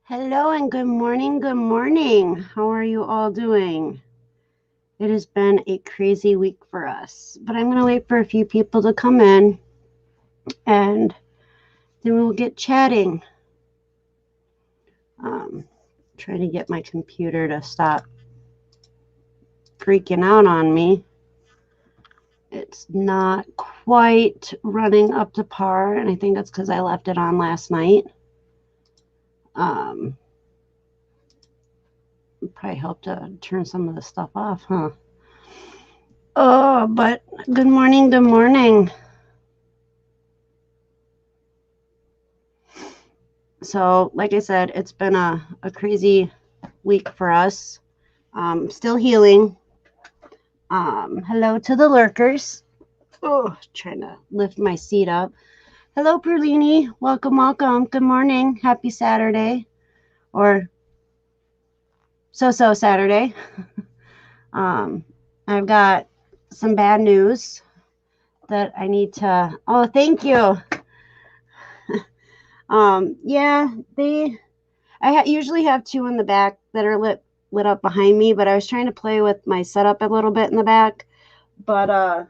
Hello and good morning. Good morning. How are you all doing? It has been a crazy week for us, but I'm going to wait for a few people to come in and then we'll get chatting. Trying to get my computer to stop freaking out on me. It's not quite running up to par, and I think that's because I left it on last night. Probably help to turn some of the stuff off, huh? Oh, but good morning, good morning. So, like I said, it's been a crazy week for us. Still healing. Hello to the lurkers. Oh, trying to lift my seat up. Hello, Perlini. Welcome, welcome. Good morning. Happy Saturday. Or so Saturday. I've got some bad news that I need to. Oh, thank you. Yeah, I usually have two in the back that are lit up behind me, but I was trying to play with my setup a little bit in the back, but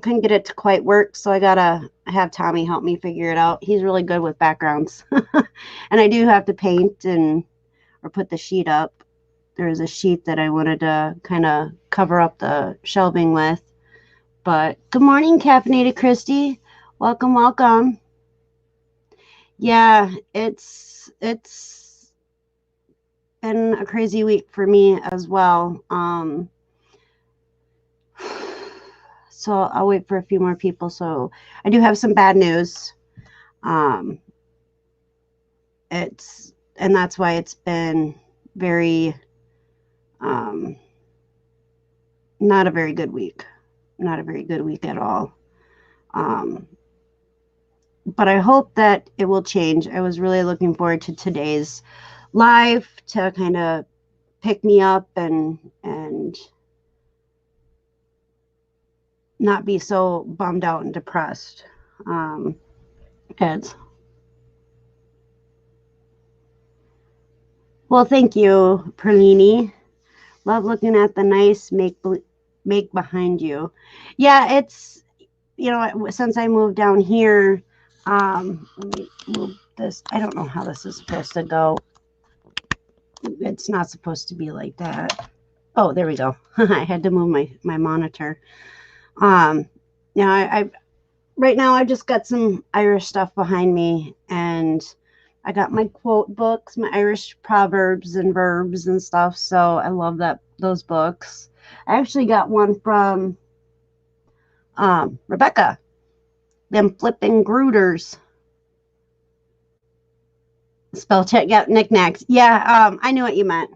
couldn't get it to quite work, so I gotta have Tommy help me figure it out. He's really good with backgrounds. And I do have to paint or put the sheet up. There's a sheet that I wanted to kind of cover up the shelving with. But good morning, Caffeinated Christy. Welcome, welcome. Yeah, it's been a crazy week for me as well. So I'll wait for a few more people. So I do have some bad news. And that's why it's been very, not a very good week. Not a very good week at all. But I hope that it will change. I was really looking forward to today's live to kind of pick me up and not be so bummed out and depressed. Well, thank you, Perlini. Love looking at the nice make behind you. Yeah, it's, since I moved down here, let me move this. I don't know how this is supposed to go. It's not supposed to be like that. Oh, there we go. I had to move my monitor. I right now I just got some Irish stuff behind me, and I got my quote books, my Irish proverbs and verbs and stuff. So I love those books. I actually got one from Rebecca. Them flipping Grooters. Spell check, yeah, knickknacks. Yeah, I knew what you meant.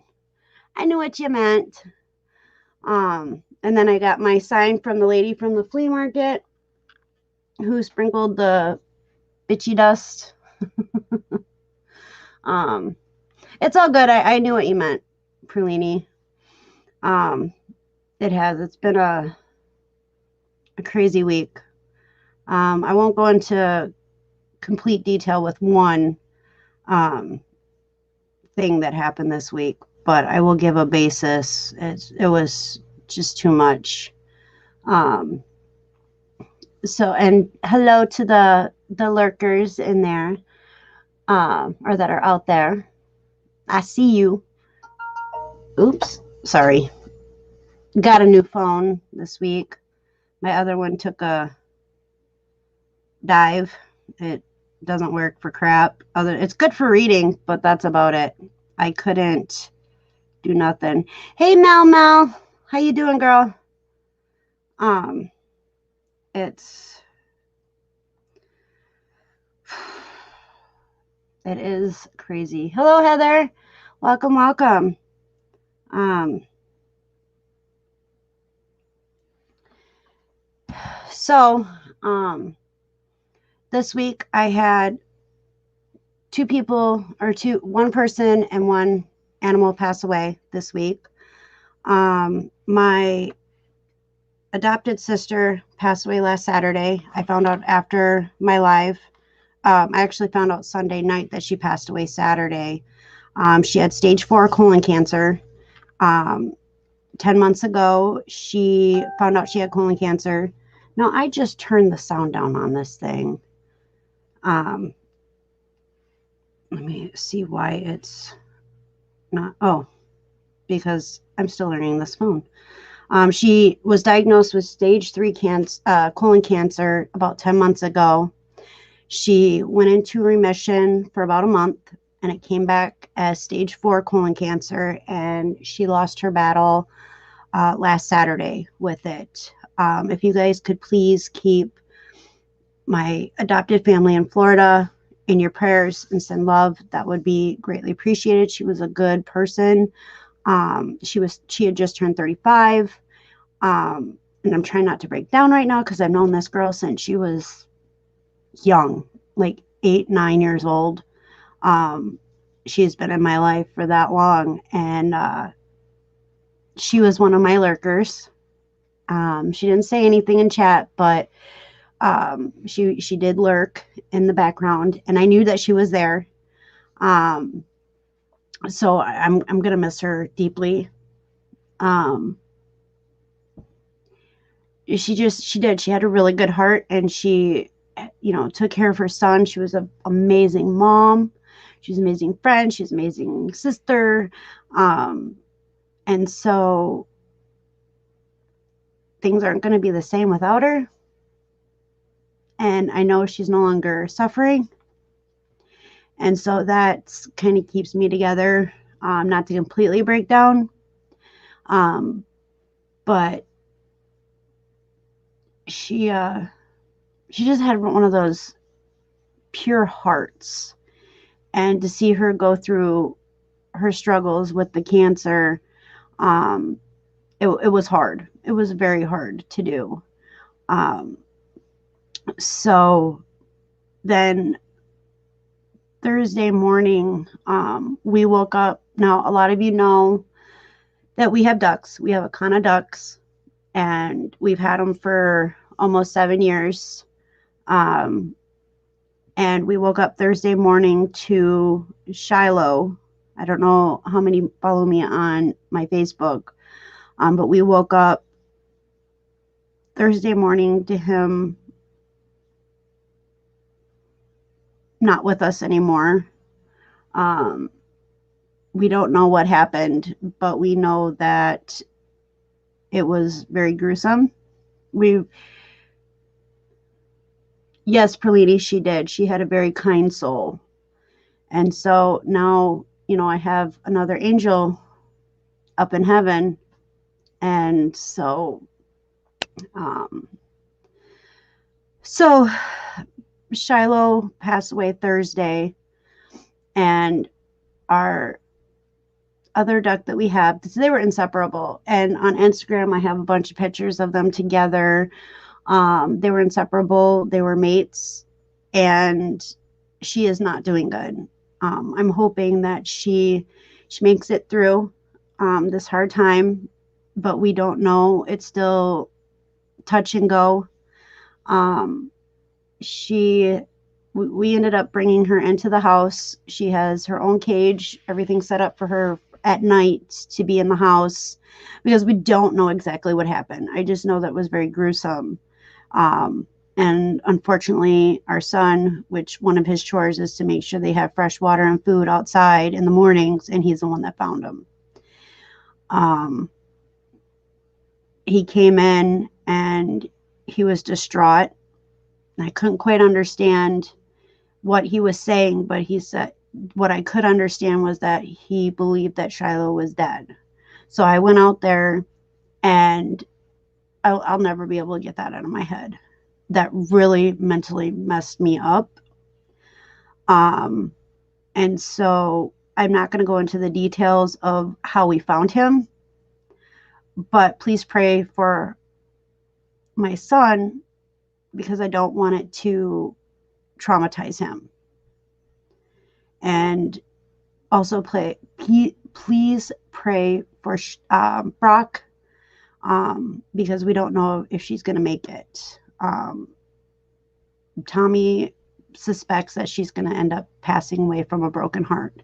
And then I got my sign from the lady from the flea market who sprinkled the bitchy dust. It's all good. I knew what you meant, Prulini. It's been a crazy week. I won't go into complete detail with one thing that happened this week, but I will give a basis. It was just too much. So, and hello to the lurkers in there, or that are out there. I see you. Oops, sorry. Got a new phone this week. My other one took a dive. It doesn't work for crap. It's good for reading, but that's about it. I couldn't do nothing. Hey, Mel, how you doing, girl? It is crazy. Hello, Heather. Welcome. So, this week I had one person and one animal pass away this week. My adopted sister passed away last Saturday. I found out after my live. I actually found out Sunday night that she passed away Saturday. She had stage 4 colon cancer. 10 months ago, she found out she had colon cancer. Now, I just turned the sound down on this thing. Let me see why it's not. Oh, because I'm still learning this phone. She was diagnosed with stage 3 colon cancer about 10 months ago. She went into remission for about a month, and it came back as stage 4 colon cancer, and she lost her battle last Saturday with it. If you guys could please keep my adopted family in Florida in your prayers and send love, that would be greatly appreciated. She was a good person. She had just turned 35. And I'm trying not to break down right now because I've known this girl since she was young, like 8, 9 years old. She's been in my life for that long, and she was one of my lurkers. She didn't say anything in chat, but she did lurk in the background, and I knew that she was there. So I'm gonna miss her deeply. She had a really good heart, and she, took care of her son. She was an amazing mom. She's an amazing friend. She's an amazing sister. And so things aren't going to be the same without her. And I know she's no longer suffering. And so that kind of keeps me together, not to completely break down. But she just had one of those pure hearts. And to see her go through her struggles with the cancer, it was hard. It was very hard to do. So then Thursday morning, we woke up. Now, a lot of you know that we have ducks. We have a ton of ducks, and we've had them for almost 7 years. And we woke up Thursday morning to Shiloh. I don't know how many follow me on my Facebook, but we woke up Thursday morning to him not with us anymore. We don't know what happened, but we know that it was very gruesome. Yes, Perlini, she did. She had a very kind soul. And so now, I have another angel up in heaven. And so, Shiloh passed away Thursday, and our other duck that we have, they were inseparable. And on Instagram, I have a bunch of pictures of them together. They were inseparable. They were mates, and she is not doing good. I'm hoping that she makes it through this hard time, but we don't know. It's still touch and go. We ended up bringing her into the house. She has her own cage, everything set up for her at night to be in the house, because we don't know exactly what happened. I just know that it was very gruesome. And unfortunately, our son, which one of his chores is to make sure they have fresh water and food outside in the mornings, and he's the one that found them. He came in and he was distraught. I couldn't quite understand what he was saying, but he said, what I could understand was that he believed that Shiloh was dead. So I went out there, and I'll never be able to get that out of my head. That really mentally messed me up. And so I'm not going to go into the details of how we found him, but please pray for my son, because I don't want it to traumatize him. And also please pray for Brock, because we don't know if she's going to make it. Tommy suspects that she's going to end up passing away from a broken heart.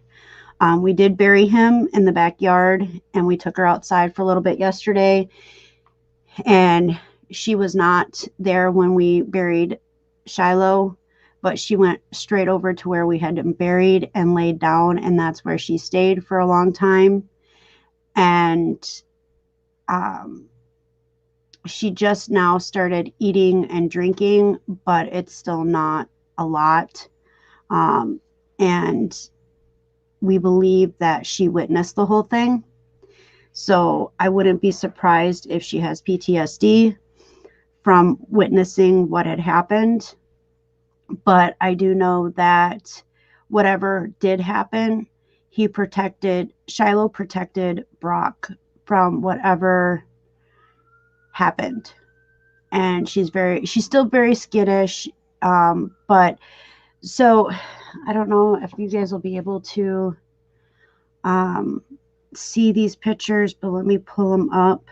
We did bury him in the backyard, and we took her outside for a little bit yesterday, and she was not there when we buried Shiloh, but she went straight over to where we had him buried and laid down, and that's where she stayed for a long time. And she just now started eating and drinking, but it's still not a lot. And we believe that she witnessed the whole thing. So I wouldn't be surprised if she has PTSD from witnessing what had happened. But I do know that whatever did happen, Shiloh protected Brock from whatever happened. And she's still very skittish. But so I don't know if you guys will be able to see these pictures, but let me pull them up.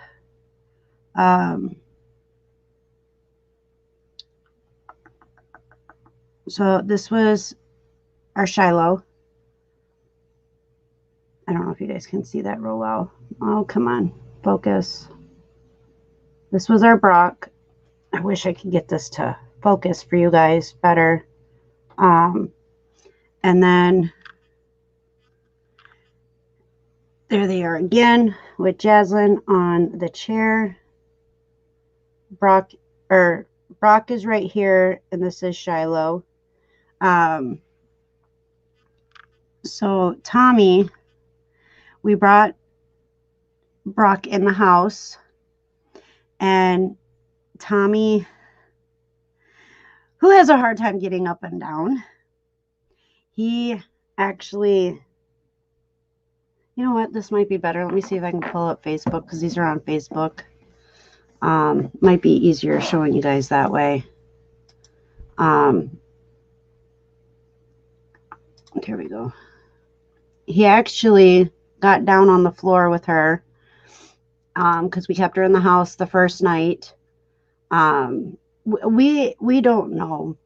So this was our Shiloh. I don't know if you guys can see that real well. Oh, come on, focus. This was our Brock. I wish I could get this to focus for you guys better. And then there they are again with Jaslyn on the chair. Brock is right here, and this is Shiloh. So Tommy, we brought Brock in the house, and Tommy, who has a hard time getting up and down, he actually, you know what, this might be better. Let me see if I can pull up Facebook, because these are on Facebook. Might be easier showing you guys that way. Here we go. He actually got down on the floor with her, because we kept her in the house the first night. We don't know.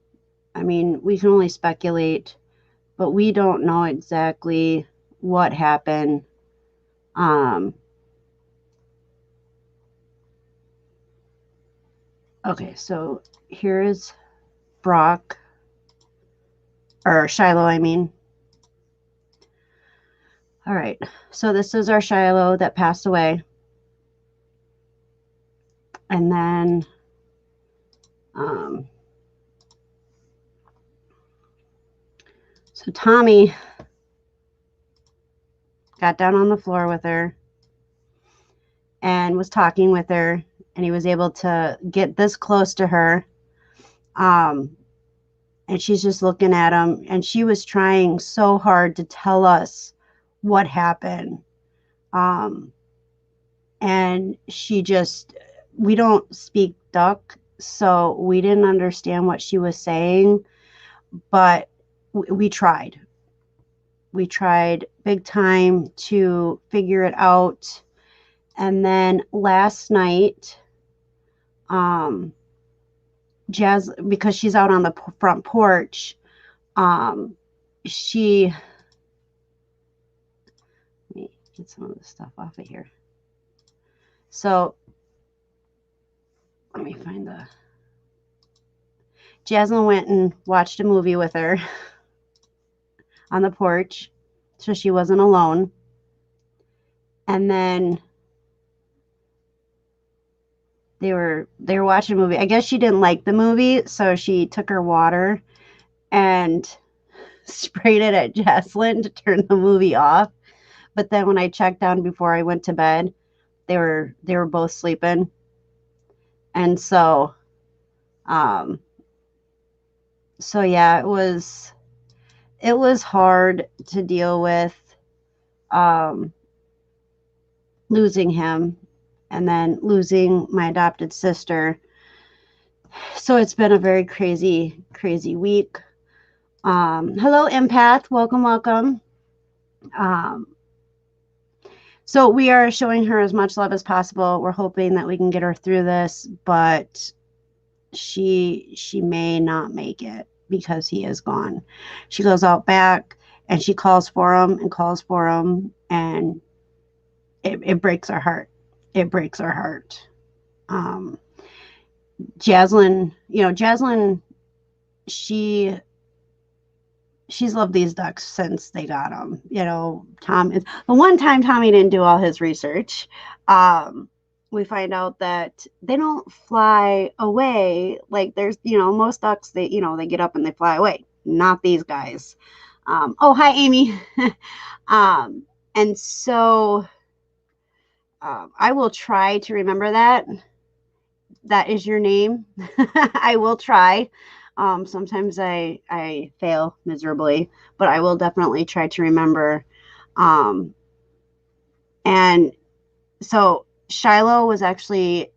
I mean, we can only speculate, but we don't know exactly what happened. Okay, so here is Brock, or Shiloh, I mean. All right, so this is our Shiloh that passed away. And then so Tommy got down on the floor with her and was talking with her, and he was able to get this close to her. And she's just looking at him, and she was trying so hard to tell us what happened. And she just, we don't speak duck, so we didn't understand what she was saying, but we tried. We tried big time to figure it out. And then last night, Jazz, because she's out on the front porch, she, let me get some of the stuff off of here. So let me find Jasmine went and watched a movie with her on the porch, so she wasn't alone. And then they were watching a movie. I guess she didn't like the movie, so she took her water and sprayed it at Jaslyn to turn the movie off. But then when I checked down before I went to bed, they were both sleeping. And so so yeah, it was hard to deal with losing him, and then losing my adopted sister. So it's been a very crazy week. Hello, Empath. Welcome. So we are showing her as much love as possible. We're hoping that we can get her through this, but she may not make it because he is gone. She goes out back and she calls for him and calls for him, and it breaks our heart. It breaks our heart. Um, Jaslyn, Jaslyn, she she's loved these ducks since they got them. Tom is the one time Tommy didn't do all his research. We find out that they don't fly away. Like there's, most ducks, they get up and they fly away. Not these guys. Oh, hi, Amy. um, and so I will try to remember that. That is your name. I will try. Sometimes I fail miserably, but I will definitely try to remember. Um, and so Shiloh was actually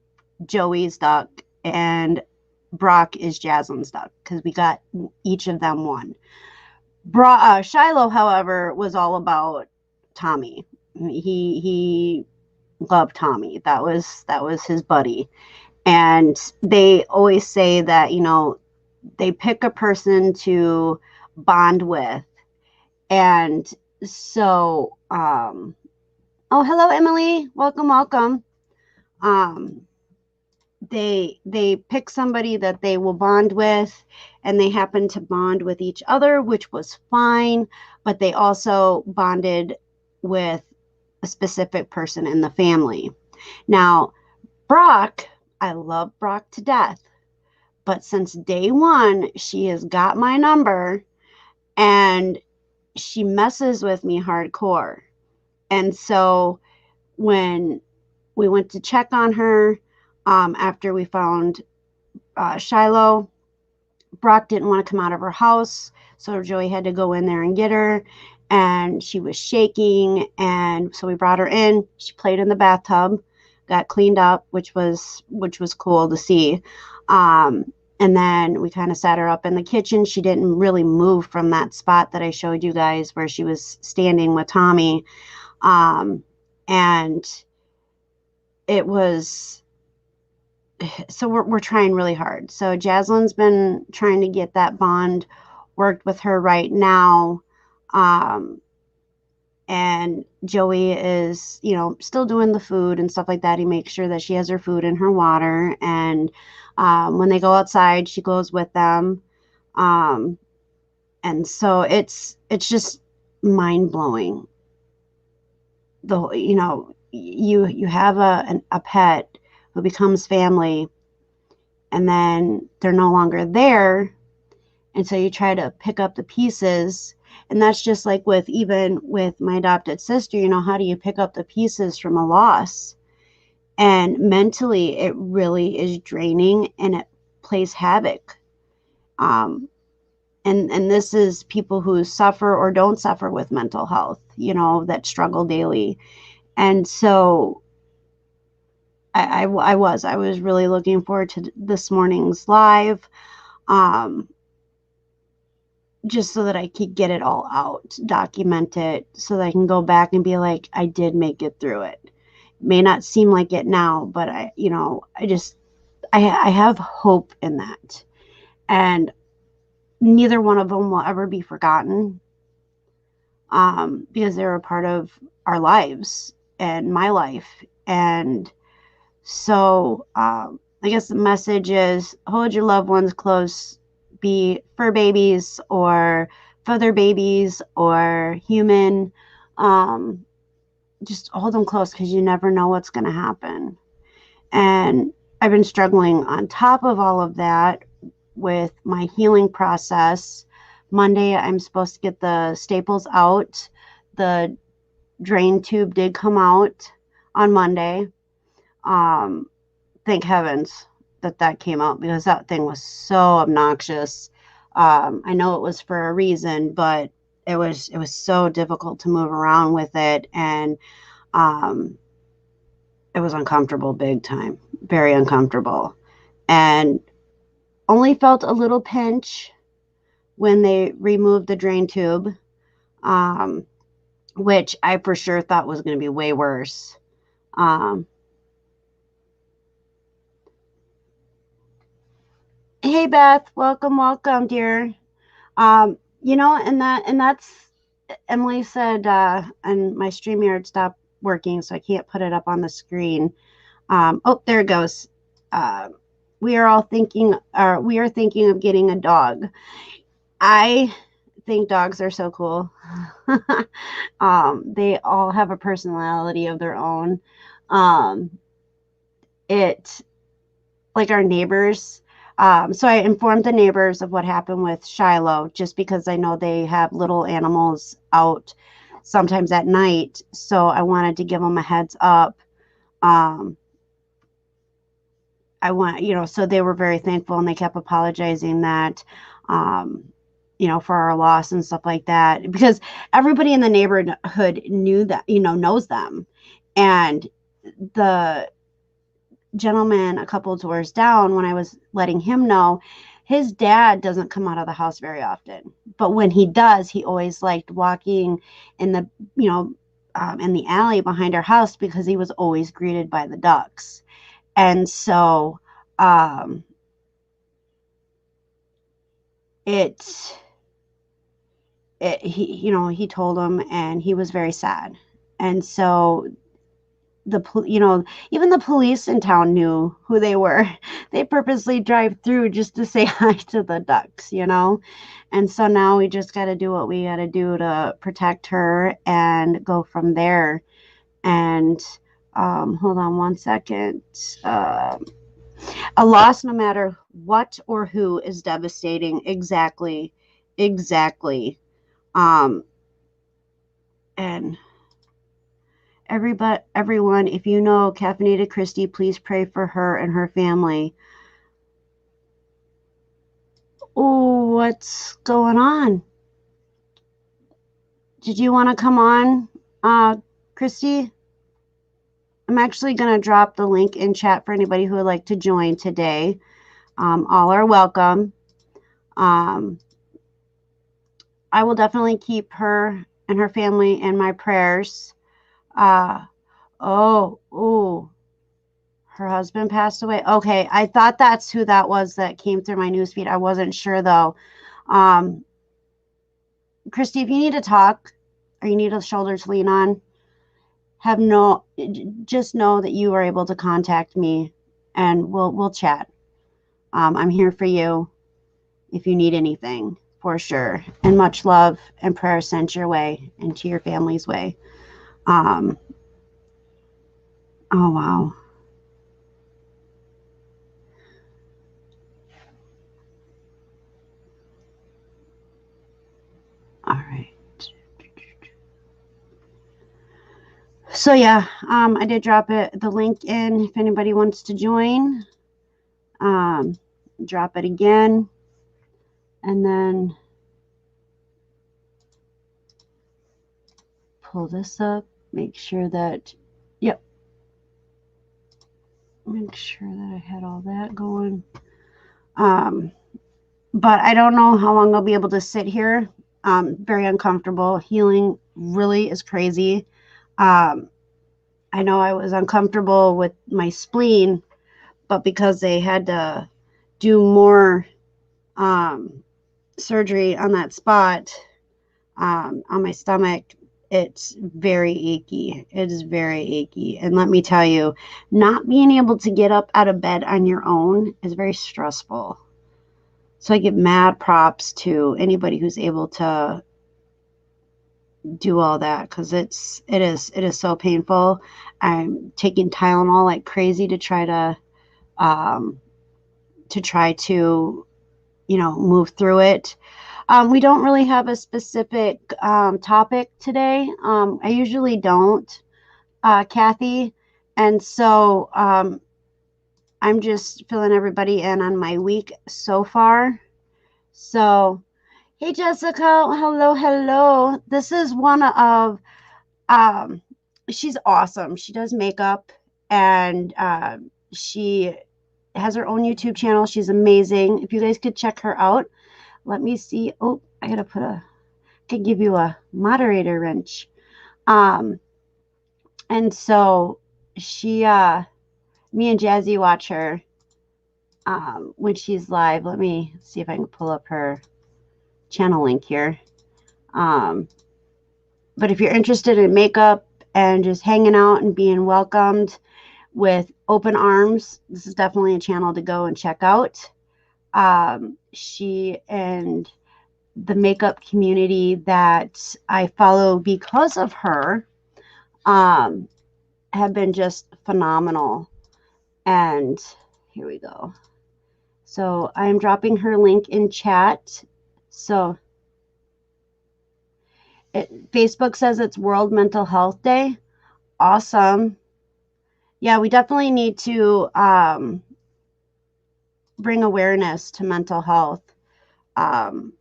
Joey's duck, and Brock is Jaslyn's duck because we got each of them one. Shiloh, however, was all about Tommy. He loved Tommy. That was his buddy. And they always say that, they pick a person to bond with. And so, oh, hello, Emily. Welcome, welcome. They pick somebody that they will bond with, and they happen to bond with each other, which was fine, but they also bonded with a specific person in the family. Now, Brock, I love Brock to death, but since day one, she has got my number and she messes with me hardcore. And so when we went to check on her, after we found Shiloh, Brock didn't want to come out of her house, so Joey had to go in there and get her, and she was shaking, and so we brought her in. She played in the bathtub, got cleaned up, which was cool to see. And then we kind of sat her up in the kitchen. She didn't really move from that spot that I showed you guys where she was standing with Tommy. And it was, so we're trying really hard. So Jaslyn's been trying to get that bond worked with her right now. And Joey is, still doing the food and stuff like that. He makes sure that she has her food and her water. And when they go outside, she goes with them. And so it's just mind blowing. You have a pet who becomes family, and then they're no longer there. And so you try to pick up the pieces. And that's just like even with my adopted sister, how do you pick up the pieces from a loss? And mentally, it really is draining and it plays havoc. And this is people who suffer or don't suffer with mental health, that struggle daily. And so I was really looking forward to this morning's live. Just so that I could get it all out, document it, so that I can go back and be like, I did make it through it. It may not seem like it now, but I have hope in that. And neither one of them will ever be forgotten, because they're a part of our lives and my life. And so I guess the message is hold your loved ones close, be fur babies or feather babies or human. Just hold them close because you never know what's going to happen. And I've been struggling on top of all of that with my healing process. Monday, I'm supposed to get the staples out. The drain tube did come out on Monday. Thank heavens that came out, because that thing was so obnoxious. I know it was for a reason, but it was so difficult to move around with it, and it was uncomfortable, big time, very uncomfortable, and only felt a little pinch when they removed the drain tube, which I for sure thought was going to be way worse. Hey Beth, welcome, dear. And that's Emily said, and my StreamYard stopped working, so I can't put it up on the screen. Oh, there it goes. Uh, we are thinking of getting a dog. I think dogs are so cool. They all have a personality of their own. Um, it like our neighbors. So I informed the neighbors of what happened with Shiloh, just because I know they have little animals out sometimes at night. So I wanted to give them a heads up. Um, so they were very thankful, and they kept apologizing that, um, for our loss and stuff like that, because everybody in the neighborhood knew that, knows them. And the gentleman a couple doors down, when I was letting him know, his dad doesn't come out of the house very often, but when he does, he always liked walking in the, in the alley behind our house, because he was always greeted by the ducks. And so, um, it, he told him, and he was very sad. And so even the police in town knew who they were. They purposely drive through just to say hi to the ducks. And so now we just got to do what we got to do to protect her and go from there. And hold on one second. A loss, no matter what or who, is devastating. Exactly. Exactly. And everyone, if you know Caffeinated Christy, please pray for her and her family. Oh, what's going on? Did you want to come on, Christy? I'm actually going to drop the link in chat for anybody who would like to join today. All are welcome. I will definitely keep her and her family in my prayers. Oh, her husband passed away. Okay, I thought that's who that was that came through my newsfeed. I wasn't sure though. Christy, if you need to talk or you need a shoulder to lean on, just know that you are able to contact me, and we'll chat. I'm here for you if you need anything, for sure. And much love and prayer sent your way and to your family's way. Oh wow. All right. So yeah, I did drop the link in if anybody wants to join. Drop it again, and then pull this up. Make sure that, yep. Make sure that I had all that going. But I don't know how long I'll be able to sit here. Very uncomfortable. Healing really is crazy. I know I was uncomfortable with my spleen, but because they had to do more surgery on that spot on my stomach, it's very achy. It is very achy. And let me tell you, not being able to get up out of bed on your own is very stressful. So I give mad props to anybody who's able to do all that, because it is so painful. I'm taking Tylenol like crazy to try to move through it. We don't really have a specific topic today. I usually don't, Kathy. And so I'm just filling everybody in on my week so far. So, hey, Jessica. Hello, hello. This is one of, she's awesome. She does makeup, and she has her own YouTube channel. She's amazing. If you guys could check her out. Let me see. Oh, I gotta could give you a moderator wrench. And so she, me and Jazzy watch her when she's live. Let me see if I can pull up her channel link here. But if you're interested in makeup and just hanging out and being welcomed with open arms, this is definitely a channel to go and check out. She and the makeup community that I follow because of her have been just phenomenal. And here we go. So I'm dropping her link in chat. So Facebook says it's World Mental Health Day. Awesome. Yeah, we definitely need to bring awareness to mental health. The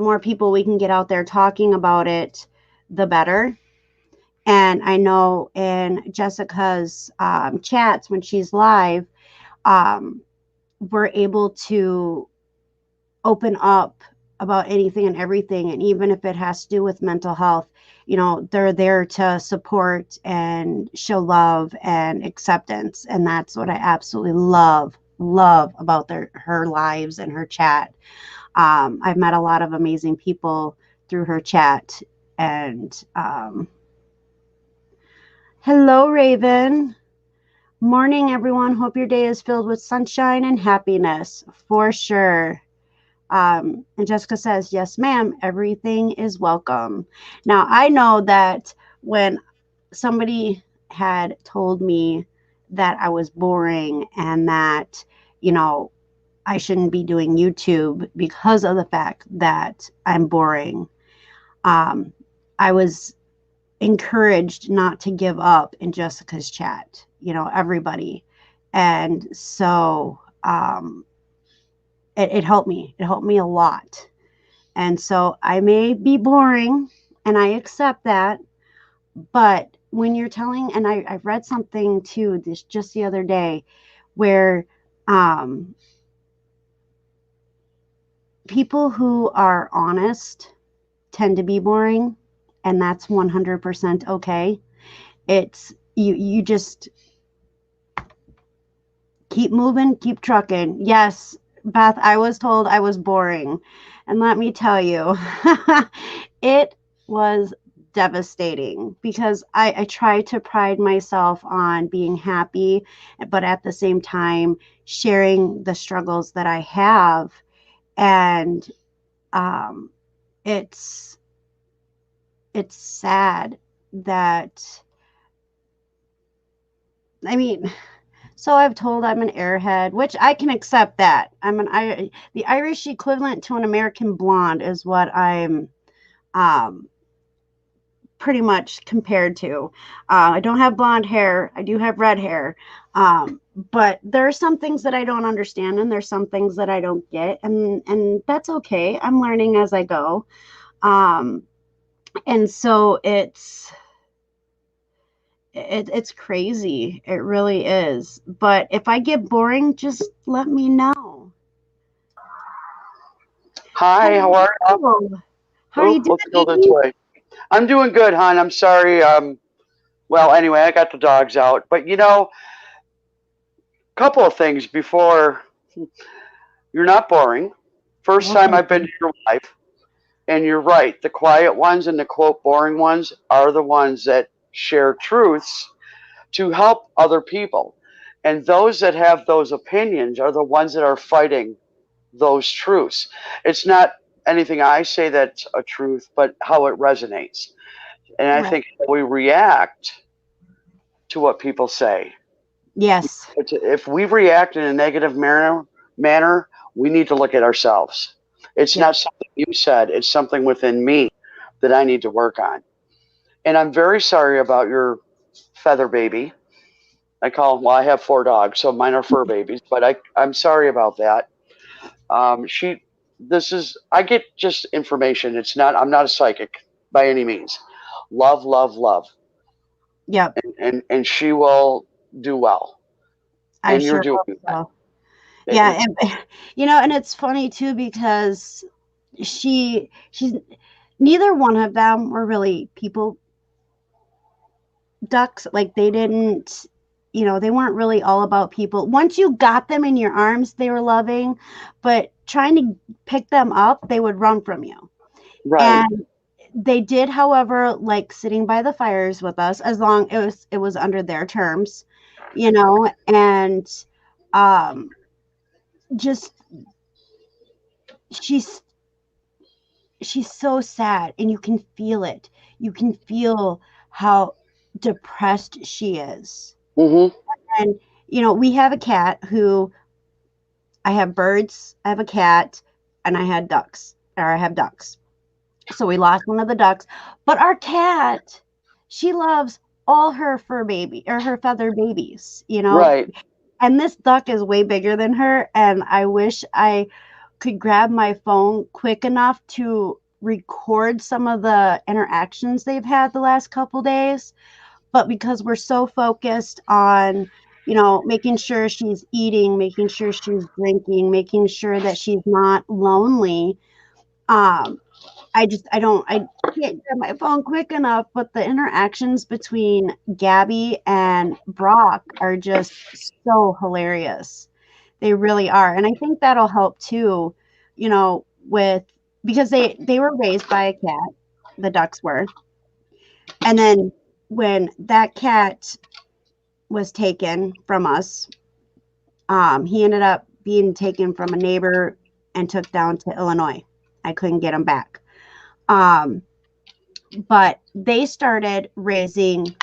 more people we can get out there talking about it, the better. And I know in Jessica's chats when she's live, we're able to open up about anything and everything. And even if it has to do with mental health, they're there to support and show love and acceptance. And that's what I absolutely love about her lives and her chat. I've met a lot of amazing people through her chat. And hello, Raven. Morning, everyone. Hope your day is filled with sunshine and happiness, for sure. And Jessica says, yes, ma'am, everything is welcome. Now, I know that when somebody had told me that I was boring and that, I shouldn't be doing YouTube because of the fact that I'm boring, I was encouraged not to give up in Jessica's chat, everybody. And so it helped me. It helped me a lot. And so I may be boring, and I accept that. But when you're telling, and I've read something too, just the other day, where people who are honest tend to be boring, and that's 100% okay. It's you just keep moving, keep trucking. Yes, Beth, I was told I was boring. And let me tell you, it was devastating because I try to pride myself on being happy, but at the same time, sharing the struggles that I have. And it's sad that, so I've told I'm an airhead, which I can accept that. The Irish equivalent to an American blonde is what I'm pretty much compared to. I don't have blonde hair. I do have red hair. But there are some things that I don't understand, and there's some things that I don't get, and that's okay. I'm learning as I go. And so it's crazy. It really is. But if I get boring, just let me know. Hi, how are you? How are you doing? Let's go this way. I'm doing good, hon. I'm sorry. Well, anyway, I got the dogs out. But couple of things before. You're not boring. First time I've been to your live, and you're right. The quiet ones and the quote boring ones are the ones that share truths to help other people. And those that have those opinions are the ones that are fighting those truths. It's not anything I say that's a truth, but how it resonates. And I think we react to what people say. Yes. If we react in a negative manner, we need to look at ourselves. It's not something you said, it's something within me that I need to work on. And I'm very sorry about your feather baby. I have 4 dogs, so mine are fur babies, but I'm sorry about that. I get just information. I'm not a psychic by any means. Love, love, love. Yep. And she will do well. And you're doing well. Yeah. And it's funny too, because she's neither one of them were really people ducks. Like they didn't, they weren't really all about people. Once you got them in your arms, they were loving, but trying to pick them up, they would run from you. Right. And They did, however, like sitting by the fires with us as long it was under their terms, and um just she's she's so sad, and you can feel it. You can feel how depressed she is. Mm-hmm. And we have a cat who I have birds, I have a cat, and I have ducks. So we lost one of the ducks, but our cat, she loves all her fur baby or her feather babies. Right. And this duck is way bigger than her, and I wish I could grab my phone quick enough to record some of the interactions they've had the last couple days. But because we're so focused on, making sure she's eating, making sure she's drinking, making sure that she's not lonely, um, I can't get my phone quick enough, but the interactions between Gabby and Brock are just so hilarious. They really are. And I think that'll help too, with because they were raised by a cat, the ducks were. And then when that cat was taken from us, he ended up being taken from a neighbor and took down to Illinois. I couldn't get him back. Um, but they started raising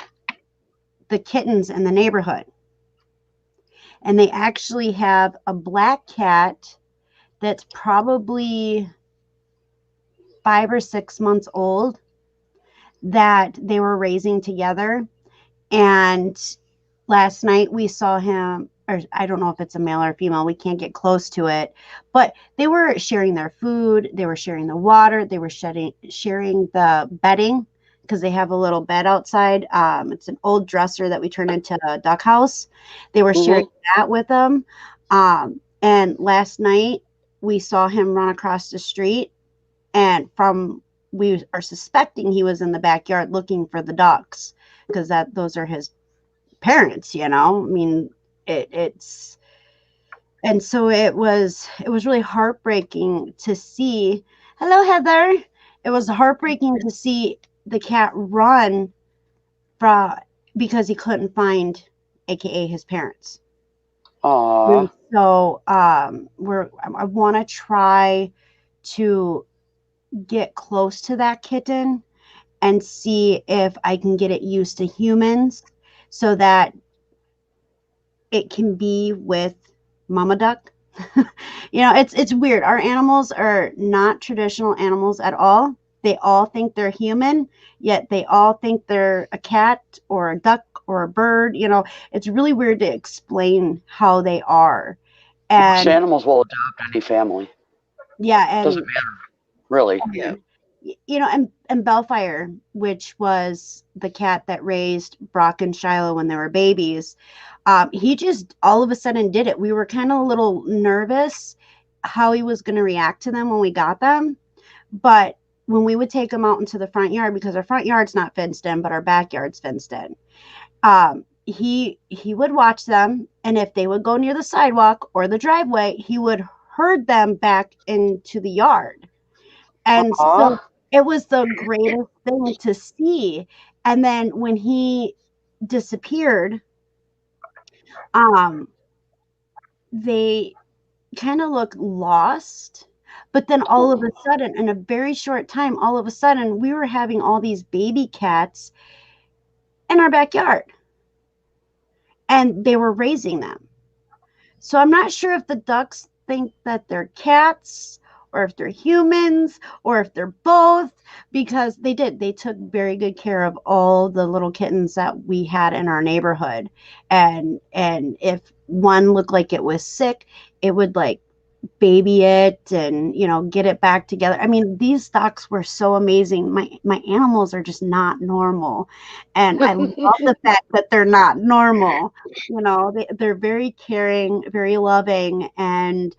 the kittens in the neighborhood. And they actually have a black cat that's probably 5 or 6 months old that they were raising together. And last night we saw him, or I don't know if it's a male or female, we can't get close to it, but they were sharing their food, they were sharing the water, they were sharing the bedding because they have a little bed outside. It's an old dresser that we turned into a duck house. They were sharing Mm-hmm. that with them. And last night we saw him run across the street, and we are suspecting he was in the backyard looking for the ducks because those are his parents. I mean, it's and so it was really heartbreaking to see. Hello, Heather. It was heartbreaking to see the cat run from because he couldn't find, aka his parents. And Aw. so I want to try to get close to that kitten and see if I can get it used to humans so that it can be with mama duck. It's weird. Our animals are not traditional animals at all. They all think they're human, yet they all think they're a cat or a duck or a bird. It's really weird to explain how they are. Most And animals will adopt any family. yeah, Doesn't matter, really. and and Bellfire, which was the cat that raised Brock and Shiloh when they were babies, he just all of a sudden did it. We were kind of a little nervous how he was going to react to them when we got them, but when we would take them out into the front yard, because our front yard's not fenced in, but our backyard's fenced in, he would watch them, and if they would go near the sidewalk or the driveway, he would herd them back into the yard. And so Aw. it was the greatest thing to see. And then when he disappeared, um, they kind of looked lost. But then all of a sudden, in a very short time, all of a sudden, we were having all these baby cats in our backyard, and they were raising them. So I'm not sure if the ducks think that they're cats or if they're humans or if they're both, because they took very good care of all the little kittens that we had in our neighborhood. And if one looked like it was sick, it would like baby it and get it back together. I mean, these ducks were so amazing. My animals are just not normal, and I love the fact that they're not normal. They're very caring, very loving, and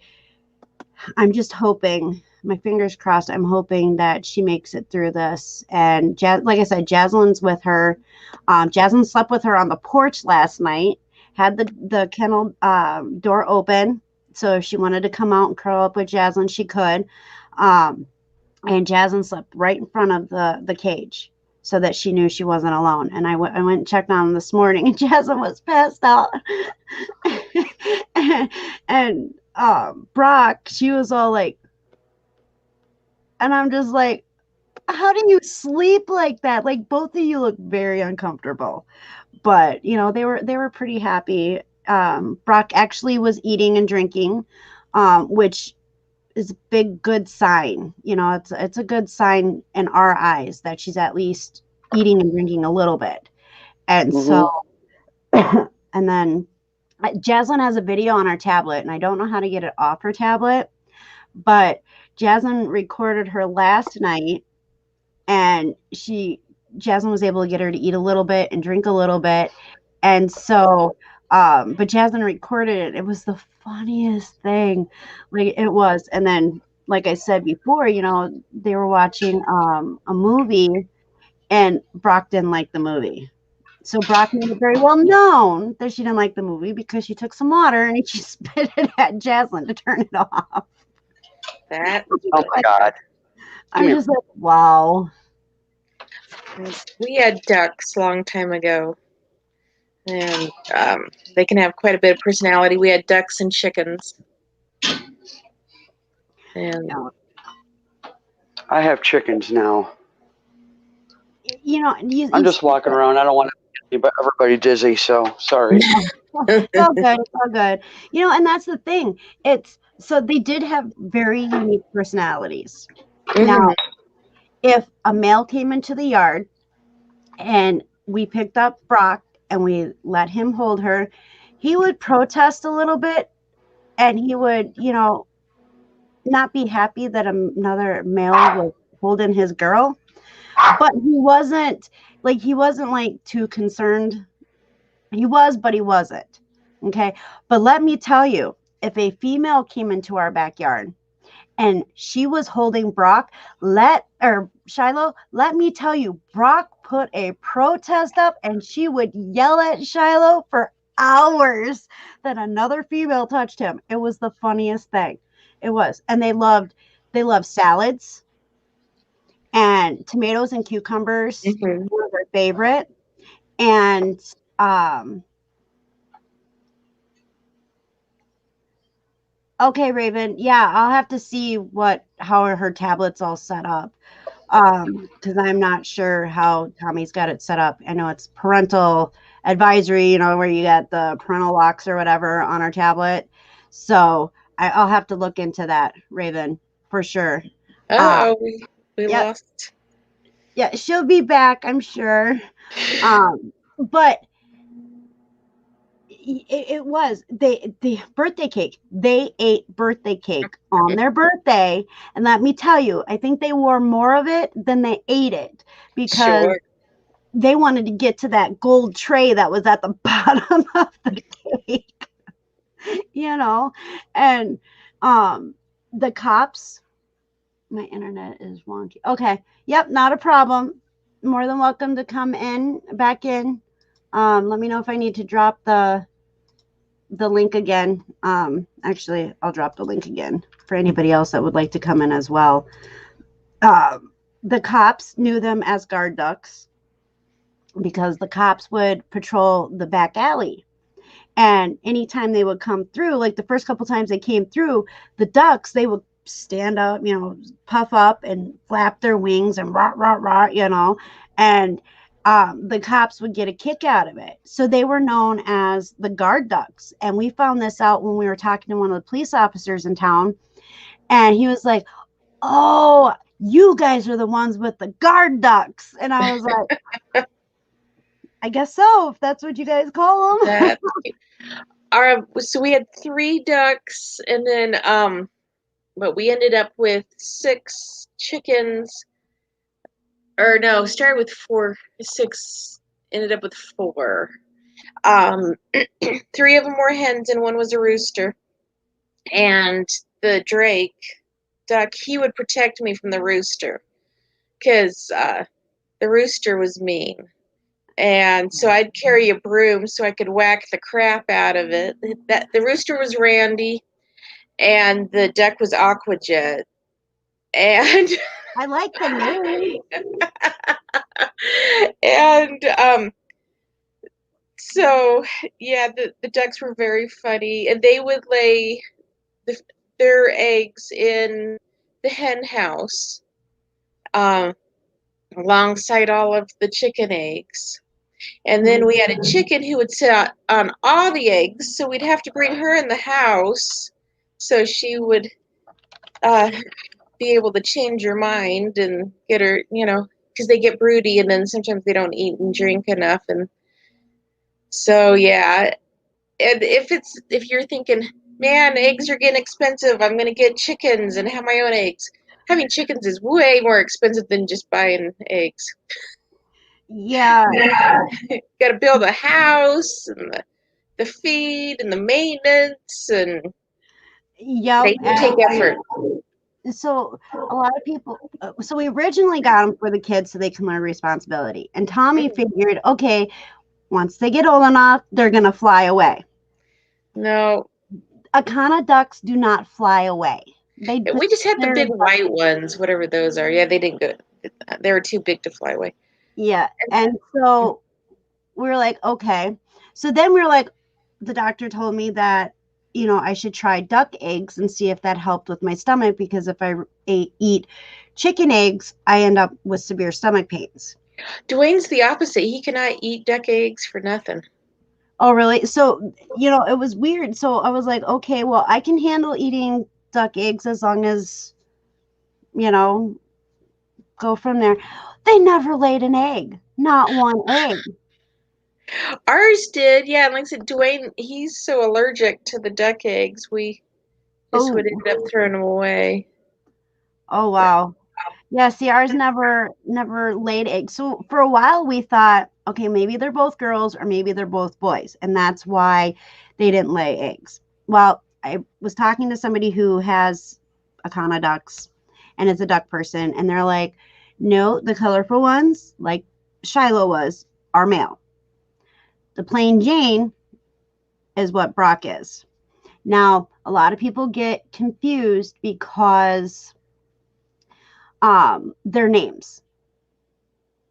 I'm just hoping, my fingers crossed, I'm hoping that she makes it through this. And like I said, Jaslyn's with her. Jaslyn slept with her on the porch last night, had the kennel door open. So if she wanted to come out and curl up with Jaslyn, she could. Um, and Jasmine slept right in front of the cage so that she knew she wasn't alone. And I went and checked on him this morning, and Jasmine was passed out. and Brock, she was all like, and I'm just like, how do you sleep like that? Like, both of you look very uncomfortable. But they were pretty happy. Brock actually was eating and drinking, which is a big good sign. It's a good sign in our eyes that she's at least eating and drinking a little bit. And so, and then Jaslyn has a video on our tablet, and I don't know how to get it off her tablet, but Jaslyn recorded her last night, and Jaslyn was able to get her to eat a little bit and drink a little bit. And so, but Jaslyn recorded it. It was the funniest thing. Like, it was. And then, like I said before, they were watching a movie, and Brock didn't like the movie. So Brock made it very well known that she didn't like the movie because she took some water and she spit it at Jaslyn to turn it off. Oh my God. I'm just like, wow. We had ducks a long time ago, and they can have quite a bit of personality. We had ducks and chickens. And I have chickens now. I'm just walking around. I don't want to get everybody dizzy, so sorry. It's all good. It's all good. And that's the thing. So they did have very unique personalities. Now, if a male came into the yard and we picked up Brock and we let him hold her, he would protest a little bit, and he would, not be happy that another male was holding his girl. But he wasn't like too concerned. He was, but he wasn't. Okay. But let me tell you, if a female came into our backyard and she was holding Brock, Shiloh, let me tell you, Brock put a protest up, and she would yell at Shiloh for hours that another female touched him. It was the funniest thing. It was. And they loved salads, and tomatoes and cucumbers were their favorite. And okay, Raven, yeah, I'll have to see how her tablet's all set up, because I'm not sure how Tommy's got it set up. I know it's parental advisory, where you got the parental locks or whatever on our tablet. So I'll have to look into that, Raven, for sure. We lost. Yeah, she'll be back, I'm sure. But it was the birthday cake. They ate birthday cake on their birthday, and let me tell you, I think they wore more of it than they ate it, because they wanted to get to that gold tray that was at the bottom of the cake. And the cops. My internet is wonky. Okay. Yep, not a problem. More than welcome to come back in. Let me know if I need to drop the link again. Actually, I'll drop the link again for anybody else that would like to come in as well. The cops knew them as guard ducks because the cops would patrol the back alley. And anytime they would come through, like the first couple times they came through, the ducks, they would stand up, puff up and flap their wings and rah, rah, rah, and the cops would get a kick out of it. So they were known as the guard ducks. And we found this out when we were talking to one of the police officers in town. And he was like, oh, you guys are the ones with the guard ducks. And I was like, I guess so, if that's what you guys call them. So we had 3 ducks, and then but we ended up with 6 chickens. Or no, started with 4, 6, ended up with 4. 3 of them were hens and 1 was a rooster. And the Drake duck, he would protect me from the rooster, because the rooster was mean. And so I'd carry a broom so I could whack the crap out of it. The rooster was Randy, and the duck was Aquajet. And I like the name. And so yeah, the ducks were very funny, and they would lay their eggs in the hen house, alongside all of the chicken eggs. And then we had a chicken who would sit on all the eggs, so we'd have to bring her in the house so she would be able to change her mind and get her, because they get broody and then sometimes they don't eat and drink enough. And so, yeah. And if you're thinking, man, eggs are getting expensive, I'm going to get chickens and have my own eggs. Having chickens is way more expensive than just buying eggs. Yeah. You got to build a house and the feed and the maintenance, and Yep. they take effort. So a lot of people, so we originally got them for the kids so they can learn responsibility. And Tommy figured, okay, once they get old enough, they're going to fly away. No. Akana ducks do not fly away. We just had the big white ones, whatever those are. Yeah, they didn't go. They were too big to fly away. Yeah. And so we were like, okay. So then we were like, the doctor told me that, I should try duck eggs and see if that helped with my stomach, because if I eat chicken eggs, I end up with severe stomach pains. Dwayne's the opposite. He cannot eat duck eggs for nothing. Oh, really? So, it was weird. So I was like, okay, well, I can handle eating duck eggs as long as, go from there. They never laid an egg. Not one egg. Ours did, yeah. And like I said, Dwayne, he's so allergic to the duck eggs, we just would end up throwing them away. Oh, wow. Yeah, see, ours never laid eggs. So for a while we thought, okay, maybe they're both girls or maybe they're both boys, and that's why they didn't lay eggs. Well, I was talking to somebody who has Akana ducks and is a duck person, and they're like, no, the colorful ones, like Shiloh was, are male. The plain Jane is what Brock is. Now, a lot of people get confused because their names.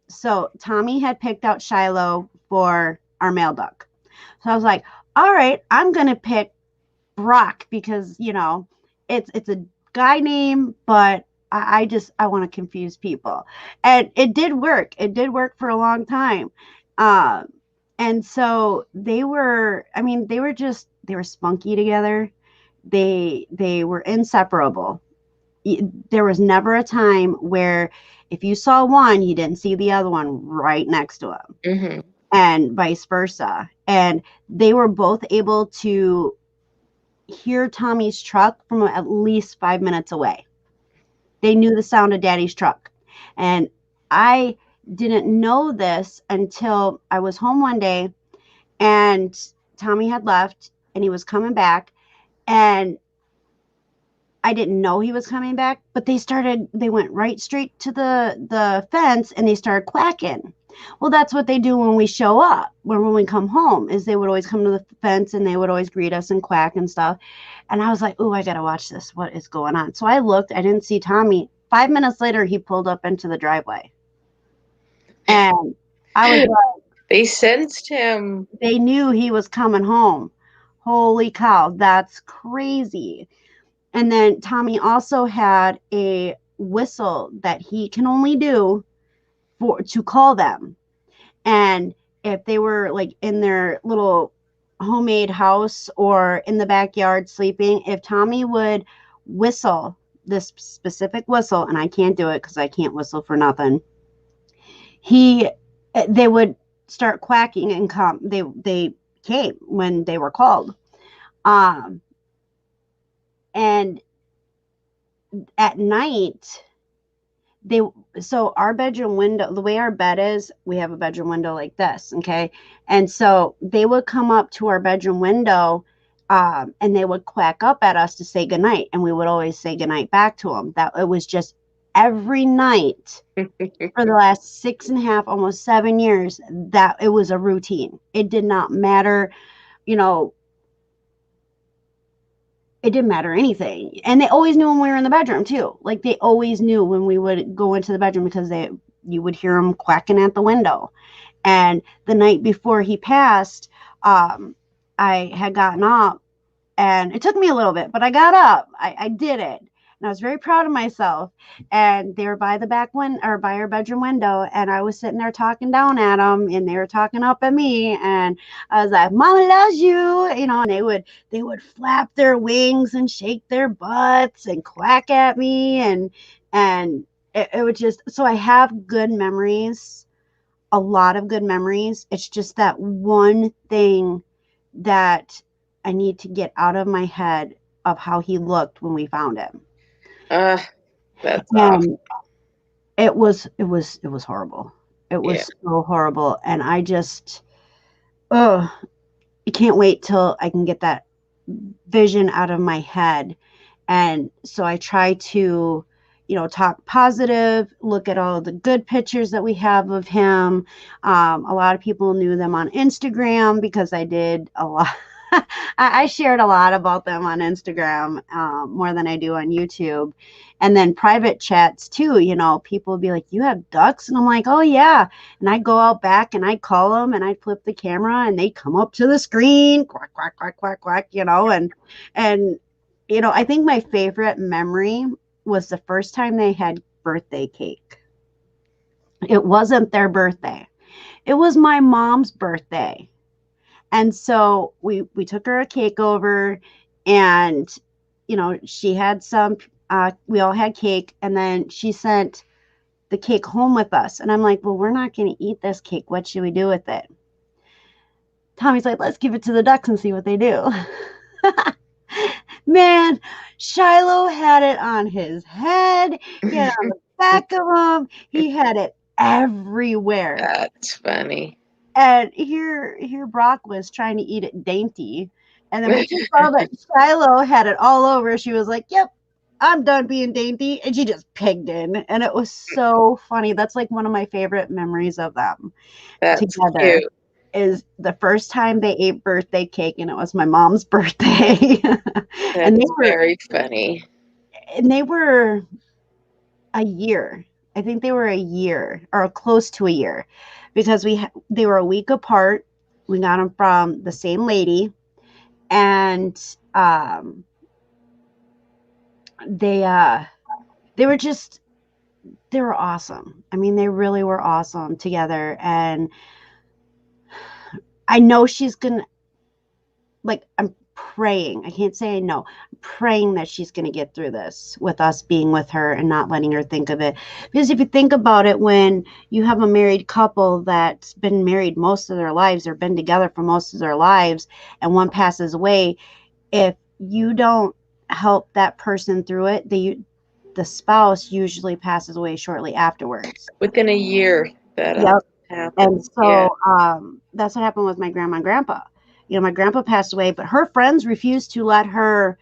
So Tommy had picked out Shiloh for our male duck. So I was like, all right, I'm going to pick Brock because, it's a guy name, but I want to confuse people. And it did work. It did work for a long time. And so they were spunky together. They were inseparable. There was never a time where if you saw one, you didn't see the other one right next to him, mm-hmm. and vice versa. And they were both able to hear Tommy's truck from at least 5 minutes away. They knew the sound of Daddy's truck. And I didn't know this until I was home one day and Tommy had left and he was coming back, and I didn't know he was coming back, but they went right straight to the fence and they started quacking. Well, that's what they do when we show up, when we come home, is they would always come to the fence and they would always greet us and quack and stuff. And I was like, oh, I got to watch this. What is going on? So I looked, I didn't see Tommy. 5 minutes later, he pulled up into the driveway. And I was like, they sensed him. They knew he was coming home. Holy cow, that's crazy. And then Tommy also had a whistle that he can only do to call them. And if they were like in their little homemade house or in the backyard sleeping, if Tommy would whistle this specific whistle, and I can't do it because I can't whistle for nothing, they would start quacking and come. They came when they were called. And at night, so our bedroom window, the way our bed is, we have a bedroom window like this, okay? And so they would come up to our bedroom window, and they would quack up at us to say goodnight, and we would always say goodnight back to them. That it was just every night for the last 6.5, almost 7 years, that it was a routine. It did not matter, it didn't matter anything. And they always knew when we were in the bedroom too. Like they always knew when we would go into the bedroom because you would hear them quacking at the window. And the night before he passed, I had gotten up, and it took me a little bit, but I got up. I did it. And I was very proud of myself. And they were by the back window, or by our bedroom window. And I was sitting there talking down at them, and they were talking up at me. And I was like, Mama loves you, and they would flap their wings and shake their butts and quack at me. And it would just, so I have good memories, a lot of good memories. It's just that one thing that I need to get out of my head of how he looked when we found him. That's And awful. it was horrible. It was so horrible. And I just, I can't wait till I can get that vision out of my head. And so I try to, talk positive, look at all the good pictures that we have of him. A lot of people knew them on Instagram because I did a lot. I shared a lot about them on Instagram, more than I do on YouTube. And then private chats too, people would be like, you have ducks? And I'm like, oh yeah. And I go out back and I call them and I flip the camera and they come up to the screen, quack, quack, quack, quack, quack, and I think my favorite memory was the first time they had birthday cake. It wasn't their birthday. It was my mom's birthday. And so we took her a cake over, and, she had some, we all had cake, and then she sent the cake home with us. And I'm like, well, we're not going to eat this cake. What should we do with it? Tommy's like, let's give it to the ducks and see what they do. Man, Shiloh had it on his head. He had it on the back of him. He had it everywhere. That's funny. And here Brock was trying to eat it dainty. And then when she saw that Shiloh had it all over, she was like, yep, I'm done being dainty. And she just pigged in. And it was so funny. That's like one of my favorite memories of them That's together. cute. Is the first time they ate birthday cake, and it was my mom's birthday. That's very funny. And they were a year. I think they were a year or close to a year, because they were a week apart. We got them from the same lady, and they were awesome. I mean, they really were awesome together. And I know she's gonna, like, I'm praying. I can't say I know. I'm praying that she's going to get through this with us being with her and not letting her think of it. Because if you think about it, when you have a married couple that's been married most of their lives or been together for most of their lives, and one passes away, if you don't help that person through it, the spouse usually passes away shortly afterwards. Within a year that Yep. happened. And so that's what happened with my grandma and grandpa. My grandpa passed away, but her friends refused to let her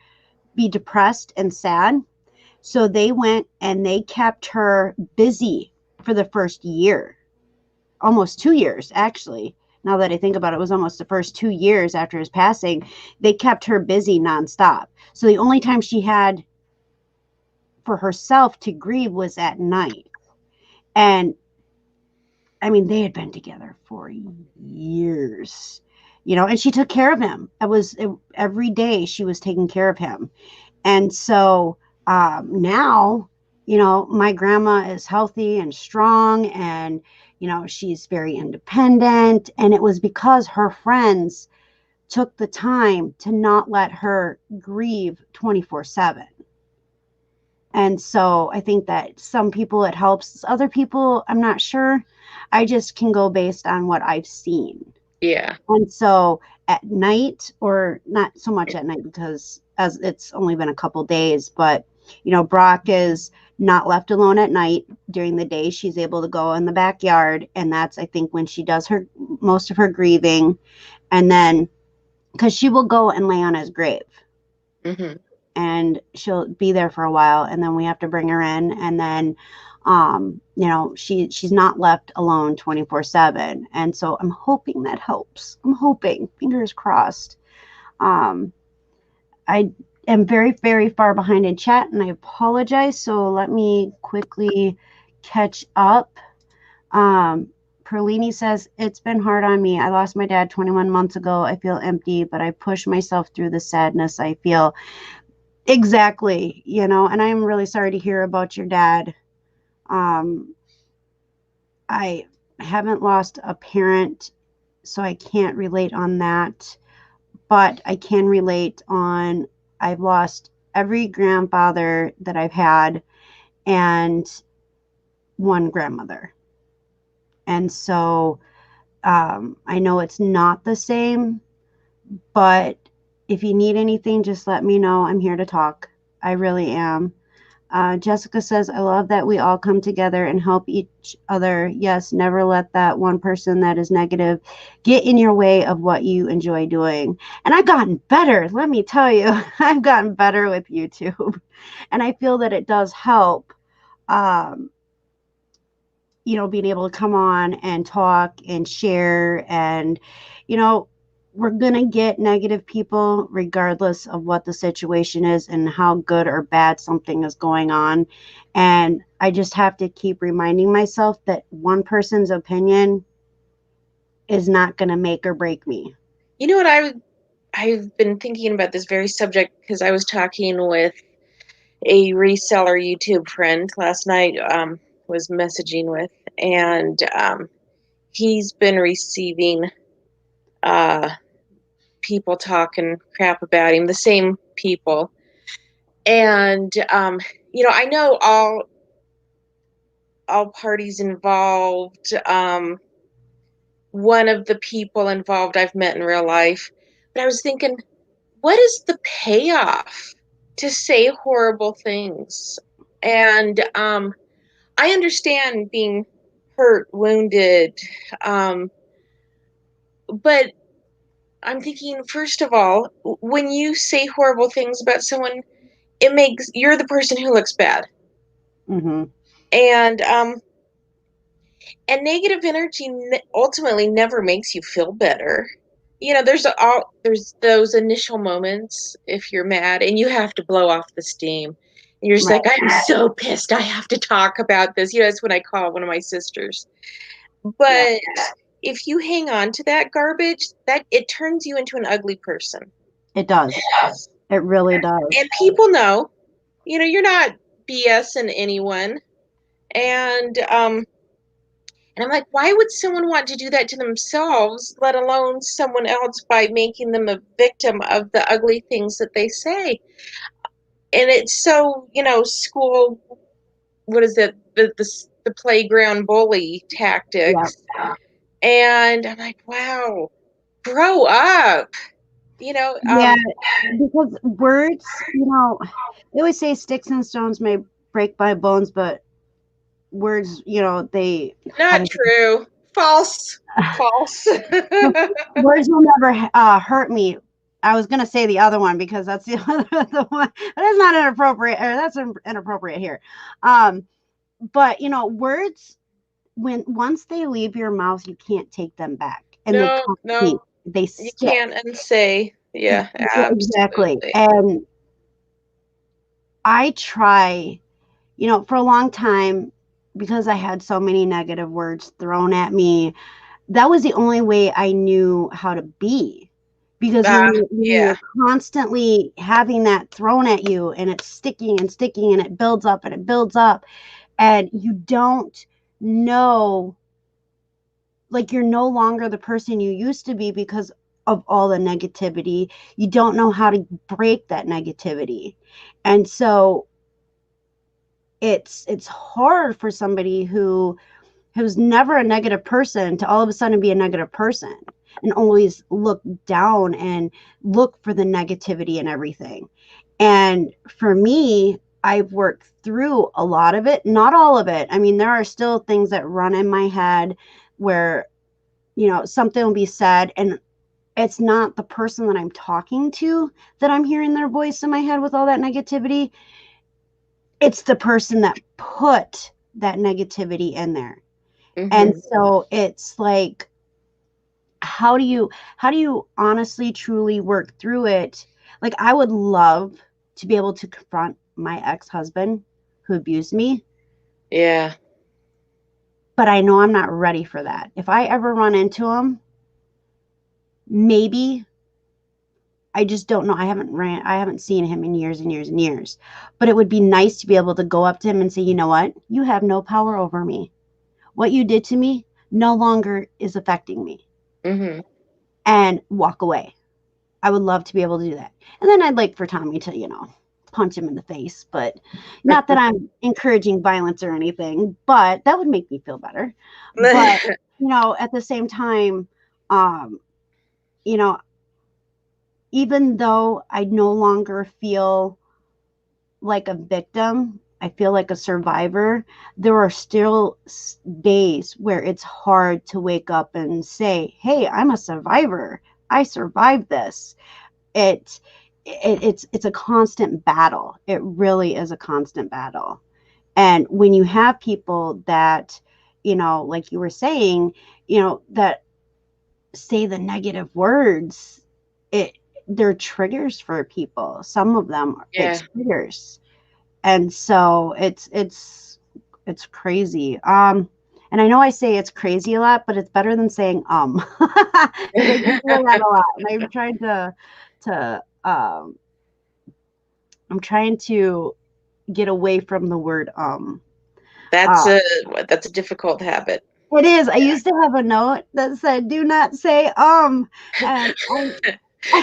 be depressed and sad. So they went and they kept her busy for the first year, almost 2 years, actually. Now that I think about it, it was almost the first 2 years after his passing. They kept her busy nonstop. So the only time she had for herself to grieve was at night. And I mean, they had been together for years. And she took care of him. Every day she was taking care of him. And so now, my grandma is healthy and strong, and, she's very independent. And it was because her friends took the time to not let her grieve 24/7. And so I think that some people it helps. Other people, I'm not sure. I just can go based on what I've seen. Yeah. And so at night, or not so much at night because as it's only been a couple days, but Brock is not left alone at night. During the day, she's able to go in the backyard, and that's, I think, when she does most of her grieving. And then because she will go and lay on his grave. Mm-hmm. And she'll be there for a while, and then we have to bring her in, and then she's not left alone 24/7. And so I'm hoping that helps. I'm hoping, fingers crossed. am very, very far behind in chat, and I apologize. So let me quickly catch up. Perlini says, it's been hard on me. I lost my dad 21 months ago. I feel empty, but I push myself through the sadness I feel. Exactly, you know, and I'm really sorry to hear about your dad. I haven't lost a parent, so I can't relate on that, but I can relate on I've lost every grandfather that I've had and one grandmother. And so I know it's not the same, but if you need anything, just let me know. I'm here to talk. I really am. Jessica says, I love that we all come together and help each other. Yes, never let that one person that is negative get in your way of what you enjoy doing. And I've gotten better. Let me tell you, I've gotten better with YouTube. And I feel that it does help, being able to come on and talk and share. And, we're going to get negative people regardless of what the situation is and how good or bad something is going on. And I just have to keep reminding myself that one person's opinion is not going to make or break me. You know what, I've been thinking about this very subject because I was talking with a reseller YouTube friend last night, was messaging with, and he's been receiving people talking crap about him, the same people. And I know all parties involved. One of the people involved I've met in real life, but I was thinking, what is the payoff to say horrible things? And I understand being hurt, wounded, but I'm thinking, first of all, when you say horrible things about someone, you're the person who looks bad. Mm-hmm. And negative energy ultimately never makes you feel better. There's those initial moments if you're mad and you have to blow off the steam. And you're just Right. like, I'm so pissed. I have to talk about this. That's when I call one of my sisters. But if you hang on to that garbage, that it turns you into an ugly person. It does. It really does. And people know, you're not BSing anyone. And I'm like, why would someone want to do that to themselves, let alone someone else, by making them a victim of the ugly things that they say? And it's so, school, what is it? The playground bully tactics. Yeah. And I'm like, wow, grow up. Yeah, because words, they always say sticks and stones may break my bones, but words, they Not true. False. words will never hurt me. I was gonna say the other one because that's the other one, but that's not inappropriate, or that's inappropriate here. But words, once they leave your mouth, you can't take them back, and No, they you stick. can't unsay. Yeah, Exactly. absolutely. And I try, for a long time, because I had so many negative words thrown at me, that was the only way I knew how to be. Because when you're constantly having that thrown at you and it's sticking and sticking and it builds up and it builds up, and you don't know, like, you're no longer the person you used to be because of all the negativity. You don't know how to break that negativity. And so it's hard for somebody who's never a negative person to all of a sudden be a negative person and always look down and look for the negativity and everything. And for me, I've worked through a lot of it, not all of it. I mean, there are still things that run in my head where, something will be said and it's not the person that I'm talking to that I'm hearing their voice in my head with all that negativity. It's the person that put that negativity in there. Mm-hmm. And so it's like, how do you honestly truly work through it? Like, I would love to be able to confront my ex-husband who abused me. Yeah. But I know I'm not ready for that. If I ever run into him, maybe. I just don't know. I haven't seen him in years and years and years. But it would be nice to be able to go up to him and say, you know what? You have no power over me. What you did to me no longer is affecting me. Mm-hmm. And walk away. I would love to be able to do that. And then I'd like for Tommy to, punch him in the face. But not that I'm encouraging violence or anything, but that would make me feel better. But, at the same time, um, you know, even though I no longer feel like a victim, I feel like a survivor. There are still days where it's hard to wake up and say, "Hey, I'm a survivor. I survived this." It's a constant battle. It really is a constant battle. And when you have people that, like you were saying, that say the negative words, they're triggers for people. Some of them, Yeah. it's triggers. And so it's crazy. And I know I say it's crazy a lot, but it's better than saying 'cause I do hear that a lot. And to I'm trying to get away from the word That's uh a difficult habit. it is. I used to have a note that said do not say and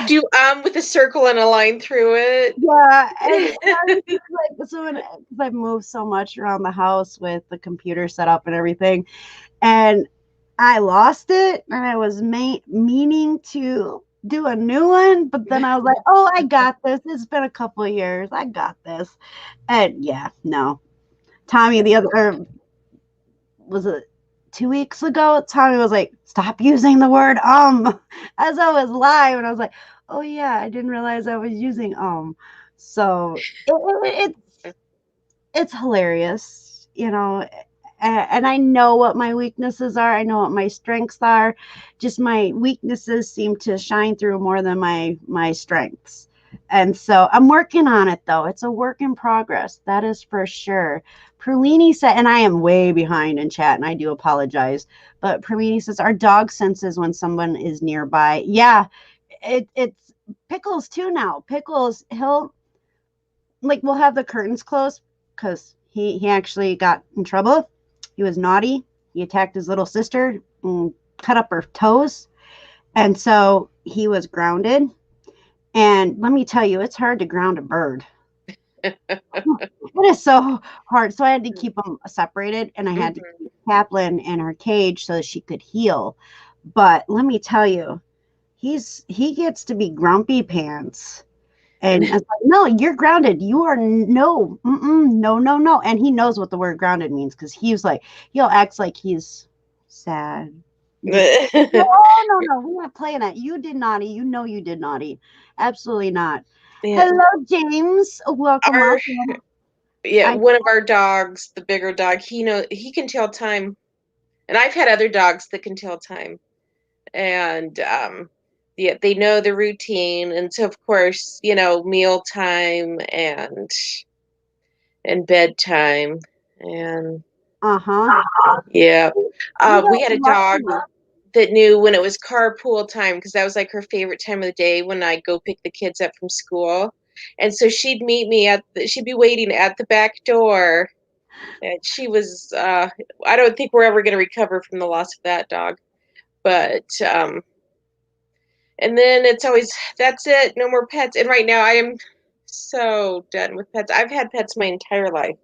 Do with a circle and a line through it. yeah, and like so when, 'cause I've moved so much around the house with the computer set up and everything, and I lost it, and I was meaning to do a new one, but then I was like, "Oh, I got this. It's been a couple of years. I got this." And yeah, no. Tommy, the other, or was it 2 weeks ago? Tommy was like, "Stop using the word as I was live, and I was like, "Oh yeah, I didn't realize I was using So it's hilarious, and I know what my weaknesses are. I know what my strengths are. Just my weaknesses seem to shine through more than my strengths. And so I'm working on it though. It's a work in progress. That is for sure. Perlini said, and I am way behind in chat and I do apologize, but Perlini says our dog senses when someone is nearby. Yeah, it's Pickles too now. Pickles, he'll we'll have the curtains closed because he actually got in trouble. He was naughty. He attacked his little sister and cut up her toes. And so he was grounded. And let me tell you, it's hard to ground a bird. It is so hard. So I had to keep them separated and I had to keep Kaplan in her cage so that she could heal. But let me tell you, he gets to be grumpy pants. And I was like, no, you're grounded. You are no, no, no, no. And he knows what the word grounded means because he'll act like he's sad. No, no, we're not playing that. You did naughty. You know you did naughty. Absolutely not. Yeah. Hello, James. Welcome, Our, welcome. one of our dogs, the bigger dog, he can tell time. And I've had other dogs that can tell time. And yeah, they know the routine. And so of course, mealtime and bedtime. And yeah. We had a dog that knew when it was carpool time because that was like her favorite time of the day when I go pick the kids up from school. And so she'd meet me she'd be waiting at the back door. And she was, I don't think we're ever going to recover from the loss of that dog. But, and then it's always, that's it, no more pets. And right now I am so done with pets. I've had pets my entire life.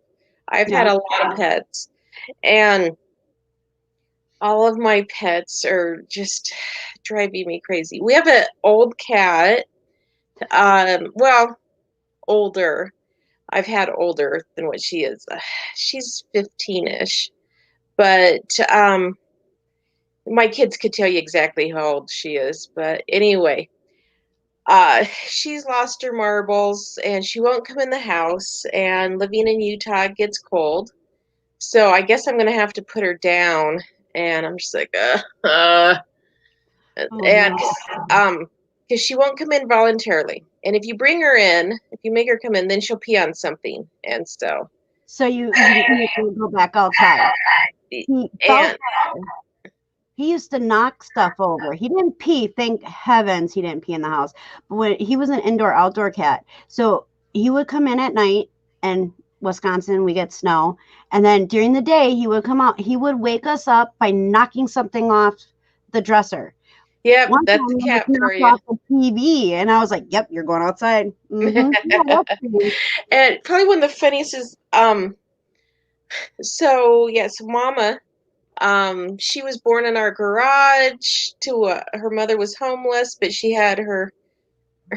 I've had a lot of pets. And all of my pets are just driving me crazy. We have an old cat. Well, older. I've had older than what she is. She's 15-ish. But my kids could tell you exactly how old she is. But anyway, she's lost her marbles and she won't come in the house. And living in Utah gets cold. So I guess I'm going to have to put her down. And I'm just like, and because she won't come in voluntarily, And if you bring her in, if you make her come in, then she'll pee on something. And so. So you go back outside. He felt And he used to knock stuff over. He didn't pee. Thank heavens he didn't pee in the house. But when he was an indoor-outdoor cat, so he would come in at night, and Wisconsin, we get snow. And then during the day, he would come out. He would wake us up by knocking something off the dresser. yep, One that's time the he cat almost for knocked you. off the TV, and I was like, "Yep, you're going outside." Yeah, that's true. And probably one of the funniest is so Mama, she was born in our garage to her mother was homeless, but she had her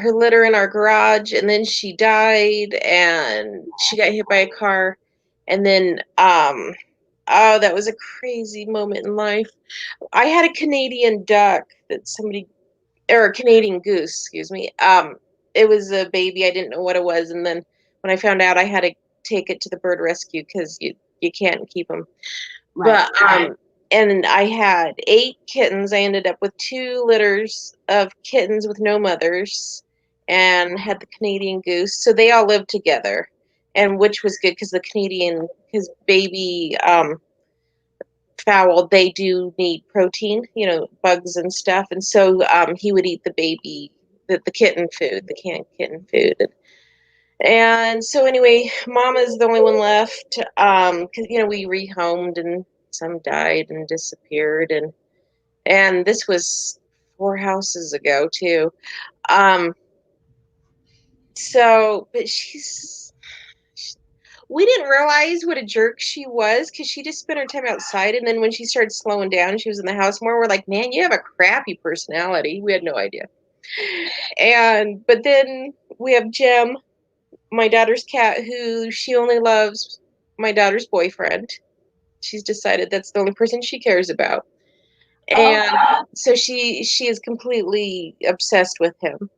litter in our garage, and then she died, and she got hit by a car, and then oh, that was a crazy moment in life. I had a Canadian duck that somebody, or a Canadian goose, excuse me. It was a baby. I didn't know what it was, and then when I found out, I had to take it to the bird rescue because you can't keep them. Right. But and I had 8 kittens. I ended up with 2 litters of kittens with no mothers, and had the Canadian goose. So they all lived together, and which was good because the Canadian, his baby fowl, they do need protein, bugs and stuff, and so he would eat the baby, the kitten food, the canned kitten food. And so anyway, Mama's the only one left, because we rehomed, and some died and disappeared, and this was 4 houses ago too. Um, but we didn't realize what a jerk she was because she just spent her time outside, and then when she started slowing down, she was in the house more. We're like, man, you have a crappy personality. We had no idea. But then we have Jem, my daughter's cat, who she only loves my daughter's boyfriend. She's decided that's the only person she cares about. And so she is completely obsessed with him.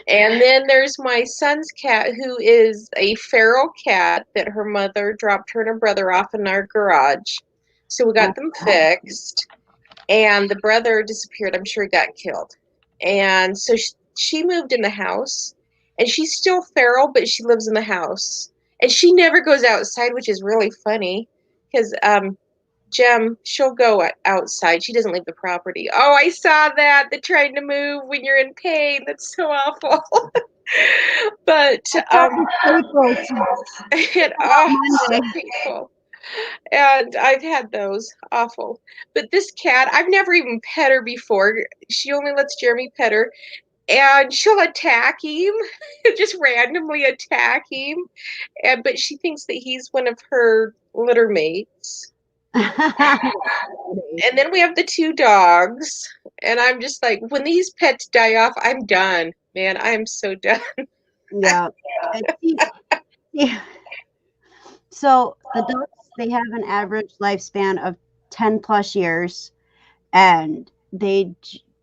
And then there's my son's cat, who is a feral cat that her mother dropped her and her brother off in our garage. So we got them fixed. And the brother disappeared. I'm sure he got killed. And so she moved in the house. And she's still feral, but she lives in the house. And she never goes outside, which is really funny. Because Jem, she'll go outside. She doesn't leave the property. Oh, I saw that. The trying to move when you're in pain. That's so awful. But and, oh, so painful. And I've had those awful. But this cat, I've never even pet her before. She only lets Jeremy pet her, and she'll attack him, just randomly attack him. But she thinks that he's one of her litter mates. And then we have the 2 dogs, and I'm just like, when these pets die off, I'm done, man. I am so done. Yeah. Yeah. So the ducks, they have an average lifespan of 10 plus years, and they're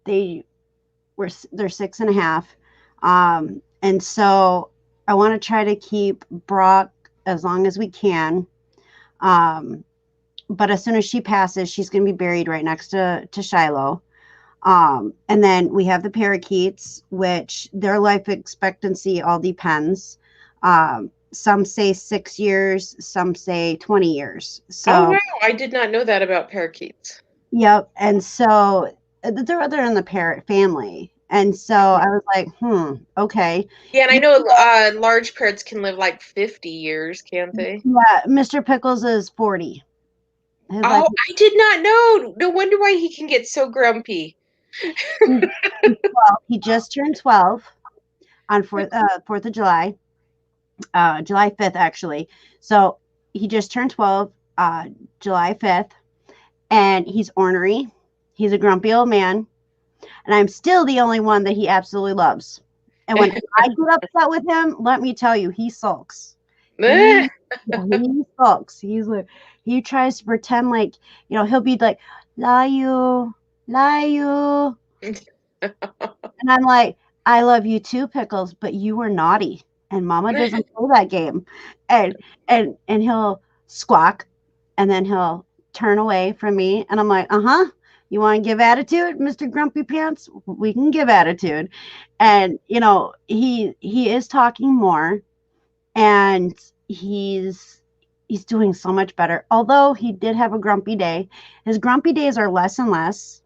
6.5. And so I want to try to keep Brock as long as we can. But as soon as she passes, she's going to be buried right next to Shiloh. And then we have the parakeets, which their life expectancy all depends. Some say 6 years, some say 20 years. So, oh wow, I did not know that about parakeets. Yep. And so they're in the parrot family. And so I was like, okay. Yeah, and I know large parrots can live like 50 years, can't they? Yeah, Mr. Pickles is 40. I did not know. No wonder why he can get so grumpy. He just turned 12 on 4th of July. July 5th, actually. So he just turned 12, July 5th, and he's ornery. He's a grumpy old man, and I'm still the only one that he absolutely loves. And when I get upset with him, let me tell you, he sulks. He sulks. He tries to pretend like, he'll be like, lie you. And I'm like, I love you too, Pickles, but you were naughty. And Mama doesn't play that game. And he'll squawk, and then he'll turn away from me, and I'm like, You want to give attitude, Mr. Grumpy Pants? We can give attitude. And, you know, he is talking more, and he's doing so much better. Although he did have a grumpy day, his grumpy days are less and less,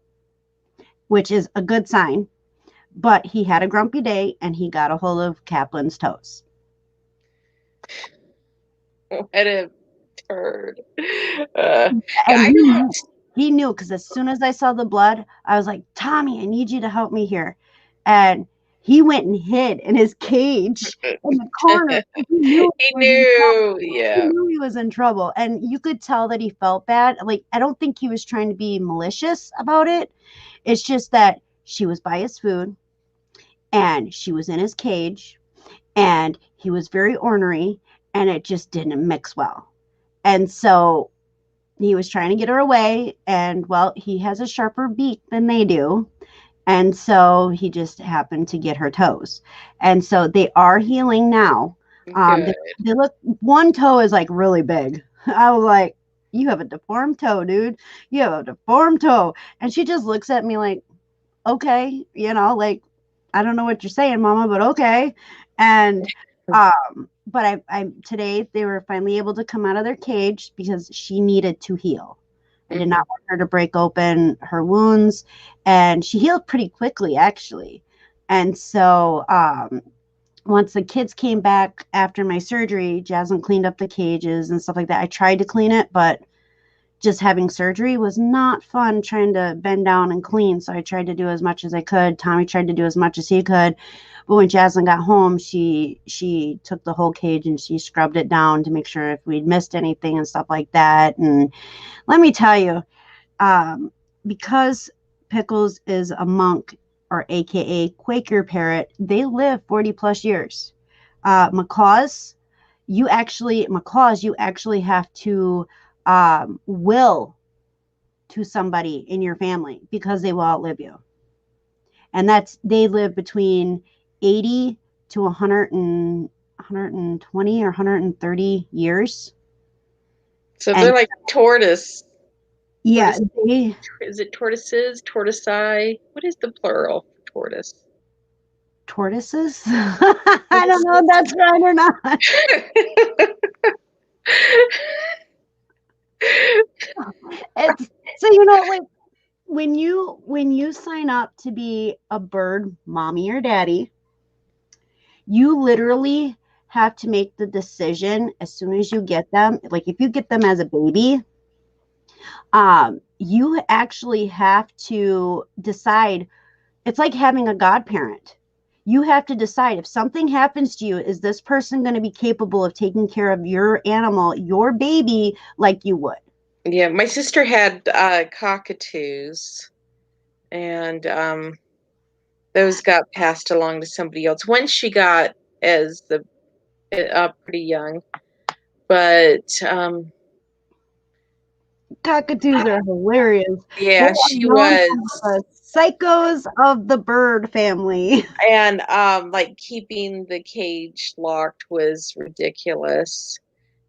which is a good sign. But he had a grumpy day, and he got a hold of Kaplan's toes. What a turd. And he knew, because as soon as I saw the blood, I was like, Tommy, I need you to help me here. And he went and hid in his cage in the corner. He knew he knew, he knew he was in trouble. And you could tell that he felt bad. Like, I don't think he was trying to be malicious about it. It's just that she was by his food, and she was in his cage, and he was very ornery, and it just didn't mix well. And so he was trying to get her away, and well, he has a sharper beak than they do. And so he just happened to get her toes. And so they are healing now. They look, one toe is like really big. I was like, you have a deformed toe, dude. You have a deformed toe. And she just looks at me like, okay, you know, like, I don't know what you're saying, Mama, but okay. And but I today they were finally able to come out of their cage because she needed to heal. I did not want her to break open her wounds, and she healed pretty quickly, actually. And so once the kids came back after my surgery, Jasmine cleaned up the cages and stuff like that. I tried to clean it, but just having surgery was not fun trying to bend down and clean. So I tried to do as much as I could. Tommy tried to do as much as he could. But when Jasmine got home, she took the whole cage and she scrubbed it down to make sure if we'd missed anything and stuff like that. And let me tell you, because Pickles is a monk, or AKA Quaker parrot, they live 40 plus years. Macaws, you actually have to will to somebody in your family because they will outlive you. And they live between 80 to 120 or 130 years. So they're like tortoise. Yeah. Is it tortoises? Tortoisei? What is the plural for tortoise? Tortoises? I don't know if that's right or not. So, you know, like when you sign up to be a bird mommy or daddy, you literally have to make the decision as soon as you get them. Like if you get them as a baby, you actually have to decide. It's like having a godparent. You have to decide if something happens to you, is this person going to be capable of taking care of your animal, your baby, like you would? Yeah, my sister had cockatoos, and those got passed along to somebody else once she got as pretty young. But cockatoos are hilarious. Yeah, she was the psychos of the bird family. And like keeping the cage locked was ridiculous.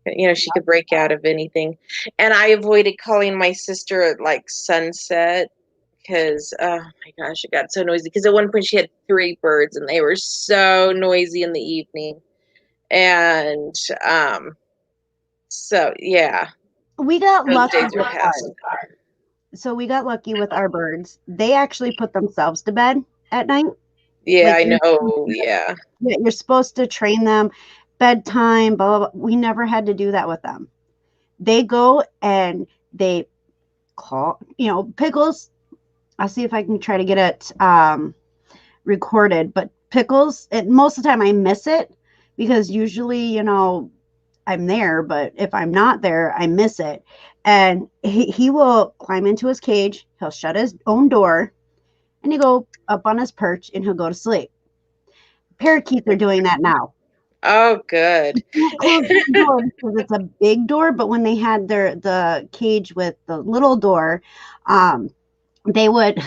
You know, she could break out of anything. And I avoided calling my sister at like sunset because, oh my gosh, it got so noisy. Because at one point she had 3 birds and they were so noisy in the evening. And so, yeah. We got lucky. So we got lucky with our birds. They actually put themselves to bed at night. Yeah, like, I know. Yeah. You're supposed to train them bedtime, blah, blah, blah. We never had to do that with them. They go and they call, Pickles. I'll see if I can try to get it recorded. But Pickles, most of the time I miss it because usually, I'm there. But if I'm not there, I miss it. And he will climb into his cage. He'll shut his own door. And he'll go up on his perch and he'll go to sleep. Parakeets are doing that now. Oh, good. Close the door because it's a big door, but when they had the cage with the little door, they would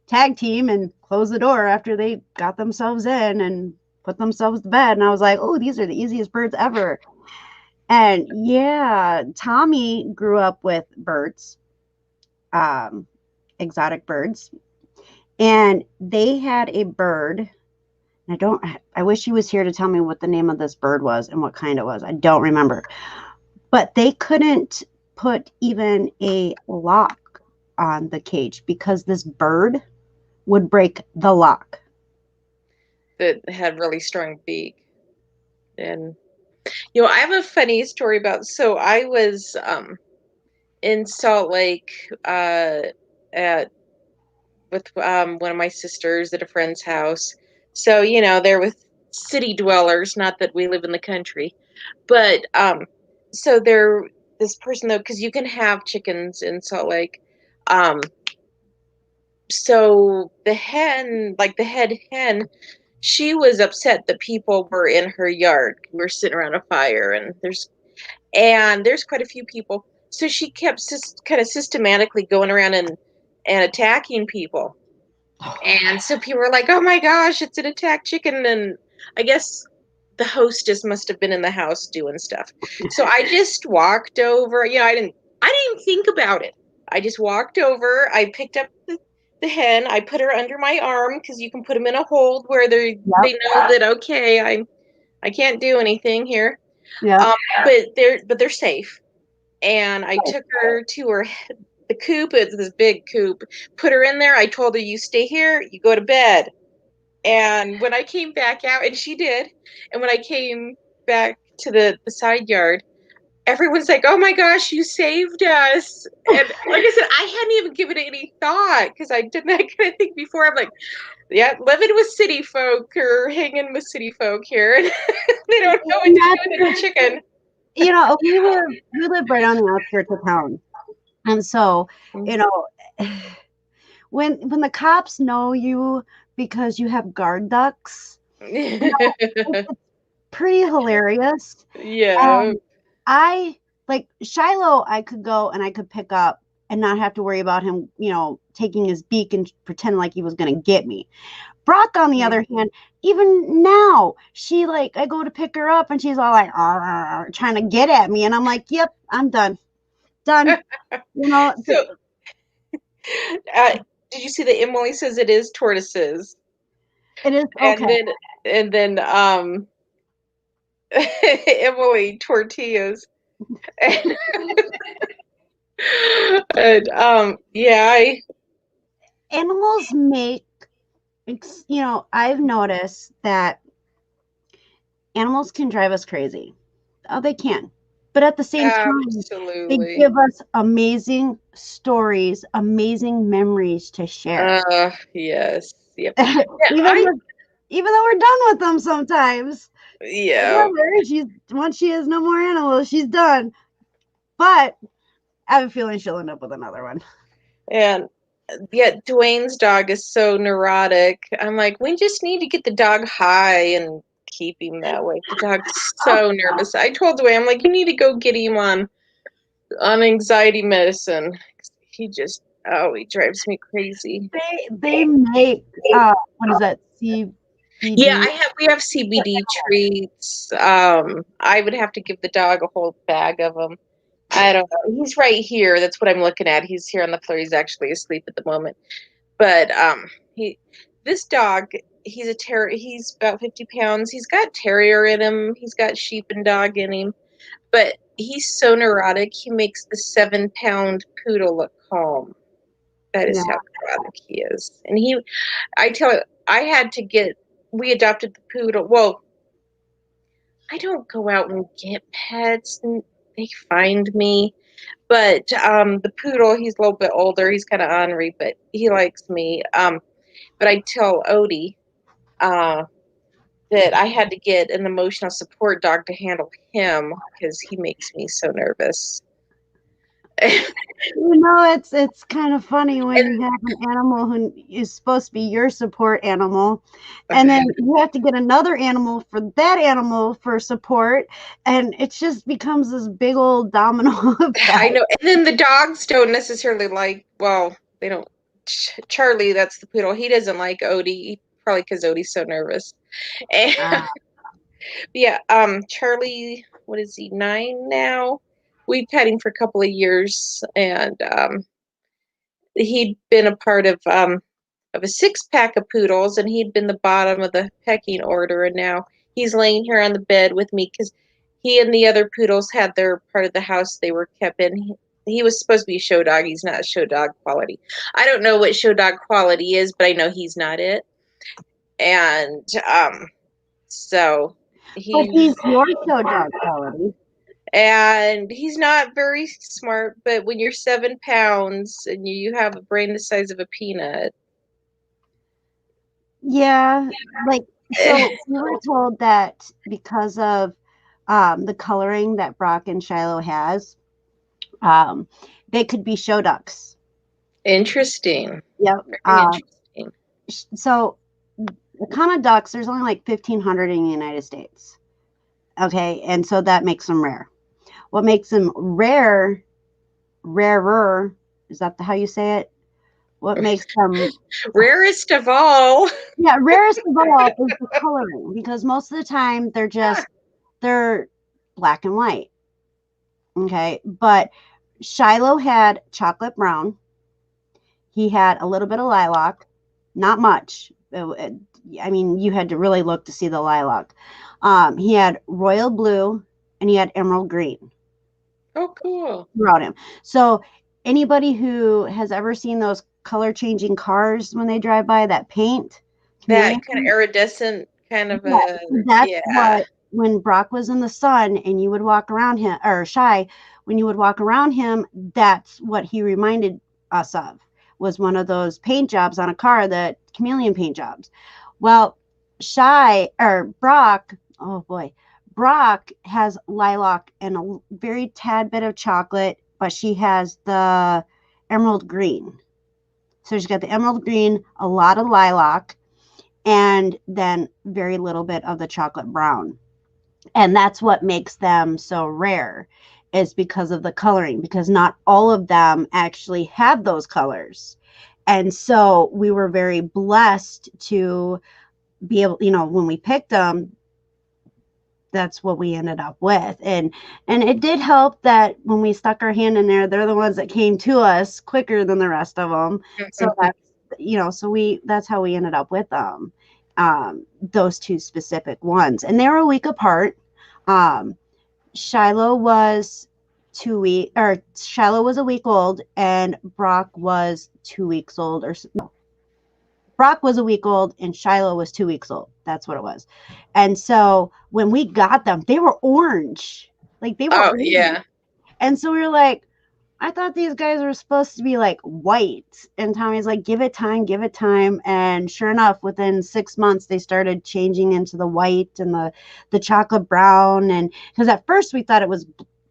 tag team and close the door after they got themselves in and put themselves to bed. And I was like, oh, these are the easiest birds ever. And yeah, Tommy grew up with birds. exotic birds. And they had a bird. I wish he was here to tell me what the name of this bird was and what kind it was. I don't remember. But they couldn't put even a lock on the cage because this bird would break the lock. That had really strong beak. And I have a funny story about. So I was in Salt Lake at with one of my sisters at a friend's house. So they're with city dwellers. Not that we live in the country, but so they're this person though, because you can have chickens in Salt Lake. So the hen, like the head hen, she was upset that people were in her yard. We were sitting around a fire, and there's quite a few people. So she kept kind of systematically going around and attacking people. And so people were like, "Oh my gosh, it's an attack chicken!" And I guess the hostess must have been in the house doing stuff. So I just walked over. I didn't think about it. I just walked over. I picked up the hen. I put her under my arm because you can put them in a hold where they know that I can't do anything here. Yeah. But they're safe. And I took her to the coop. It's this big coop. Put her in there. I told her, "You stay here. You go to bed." And when I came back out, and she did, and when I came back to the side yard, everyone's like, "Oh my gosh, you saved us!" And like I said, I hadn't even given it any thought because I didn't kind of think before. I'm like, yeah, living with city folk or hanging with city folk here, and they don't know what to do with a chicken. We live right on the outskirts of town, and so when the cops know you because you have guard ducks, it's pretty hilarious. Yeah. I like Shiloh. I could go and I could pick up and not have to worry about him, taking his beak and pretend like he was going to get me. Brock, on the other hand, even now, I go to pick her up and she's all like, trying to get at me. And I'm like, yep, I'm done. Done. So, did you see that Emily says it is tortoises? It is okay. And then Emily tortillas. And yeah, Animals make, I've noticed that animals can drive us crazy. Oh, they can. But at the same time, they give us amazing stories, amazing memories to share. Yes. Yep. Even though we're done with them sometimes. Yeah. Once she has no more animals, she's done. But I have a feeling she'll end up with another one. And yet Dwayne's dog is so neurotic. I'm like, we just need to get the dog high and keep him that way. The dog's so nervous. I told Dwayne, I'm like, you need to go get him on anxiety medicine. He drives me crazy. They make what is that? CBD? Yeah, we have CBD treats. I would have to give the dog a whole bag of them. I don't know. He's right here. That's what I'm looking at. He's here on the floor. He's actually asleep at the moment. But this dog, he's a terrier. He's about 50 pounds. He's got terrier in him. He's got sheep and dog in him. But he's so neurotic. He makes the 7-pound poodle look calm. That is how neurotic he is. And we adopted the poodle. Well, I don't go out and get pets, and they find me. But the poodle, he's a little bit older. He's kind of ornery, but he likes me. But I tell Odie that I had to get an emotional support dog to handle him because he makes me so nervous. It's kind of funny when you have an animal who is supposed to be your support animal, and then you have to get another animal for that animal for support, and it just becomes this big old domino effect. I know. And then the dogs don't necessarily they don't. Charlie, that's the poodle. He doesn't like Odie, probably because Odie's so nervous. And yeah, Charlie, what is he, 9 now? We've had him for a couple of years, and he'd been a part of a 6-pack of poodles, and he'd been the bottom of the pecking order, and now he's laying here on the bed with me because he and the other poodles had their part of the house they were kept in. He was supposed to be a show dog. He's not show dog quality. I don't know what show dog quality is, but I know he's not it. And so But he's your show dog quality. and he's not very smart, but when you're 7 pounds and you have a brain the size of a peanut. Yeah, like, so we were told that because of the coloring that Brock and Shiloh has, they could be show ducks. Interesting. Yep. Very interesting. So the kind of ducks, there's only like 1,500 in the United States. Okay, and so that makes them rare. What makes them rarer, is that how you say it? What makes them rarest of all? Yeah, rarest of all is the coloring, because most of the time they're black and white. Okay, but Shiloh had chocolate brown. He had a little bit of lilac, not much. I mean, you had to really look to see the lilac. He had royal blue, and he had emerald green. Oh, cool. Throughout him. So anybody who has ever seen those color changing cars when they drive by, that paint, that kind of iridescent kind of that's what, when Brock was in the sun and you would walk around him, or Shy, when you would walk around him, that's what he reminded us of, was one of those paint jobs on a car, that chameleon paint jobs. Well, Brock, oh boy, Brock has lilac and a very tad bit of chocolate, but she has the emerald green. So she's got the emerald green, a lot of lilac, and then very little bit of the chocolate brown. And that's what makes them so rare, is because of the coloring, because not all of them actually have those colors. And so we were very blessed to be able, when we picked them, that's what we ended up with. And it did help that when we stuck our hand in there, they're the ones that came to us quicker than the rest of them. So that's, that's how we ended up with them. Those two specific ones, and they were a week apart. Shiloh was Shiloh was a week old, and Brock was 2 weeks old, Brock was a week old and Shiloh was 2 weeks old. That's what it was. And so when we got them, they were orange. Like, they were orange. Yeah. And so we were like, I thought these guys were supposed to be like white. And Tommy's like, give it time, give it time. And sure enough, within 6 months, they started changing into the white and the chocolate brown. And because at first we thought it was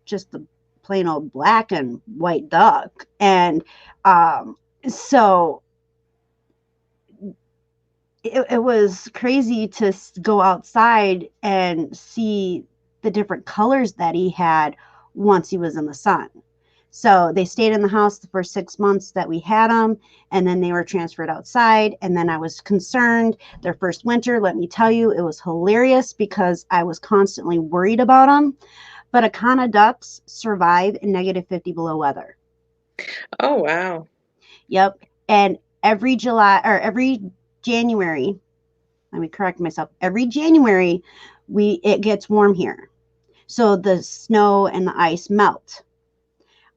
just the plain old black and white duck. And so it was crazy to go outside and see the different colors that he had once he was in the sun. So they stayed in the house the first 6 months that we had them, and then they were transferred outside. And then I was concerned their first winter. Let me tell you, it was hilarious because I was constantly worried about them. But Akana ducks survive in -50 below weather. Oh, wow. Yep. And every January, let me correct myself, every January it gets warm here, so the snow and the ice melt,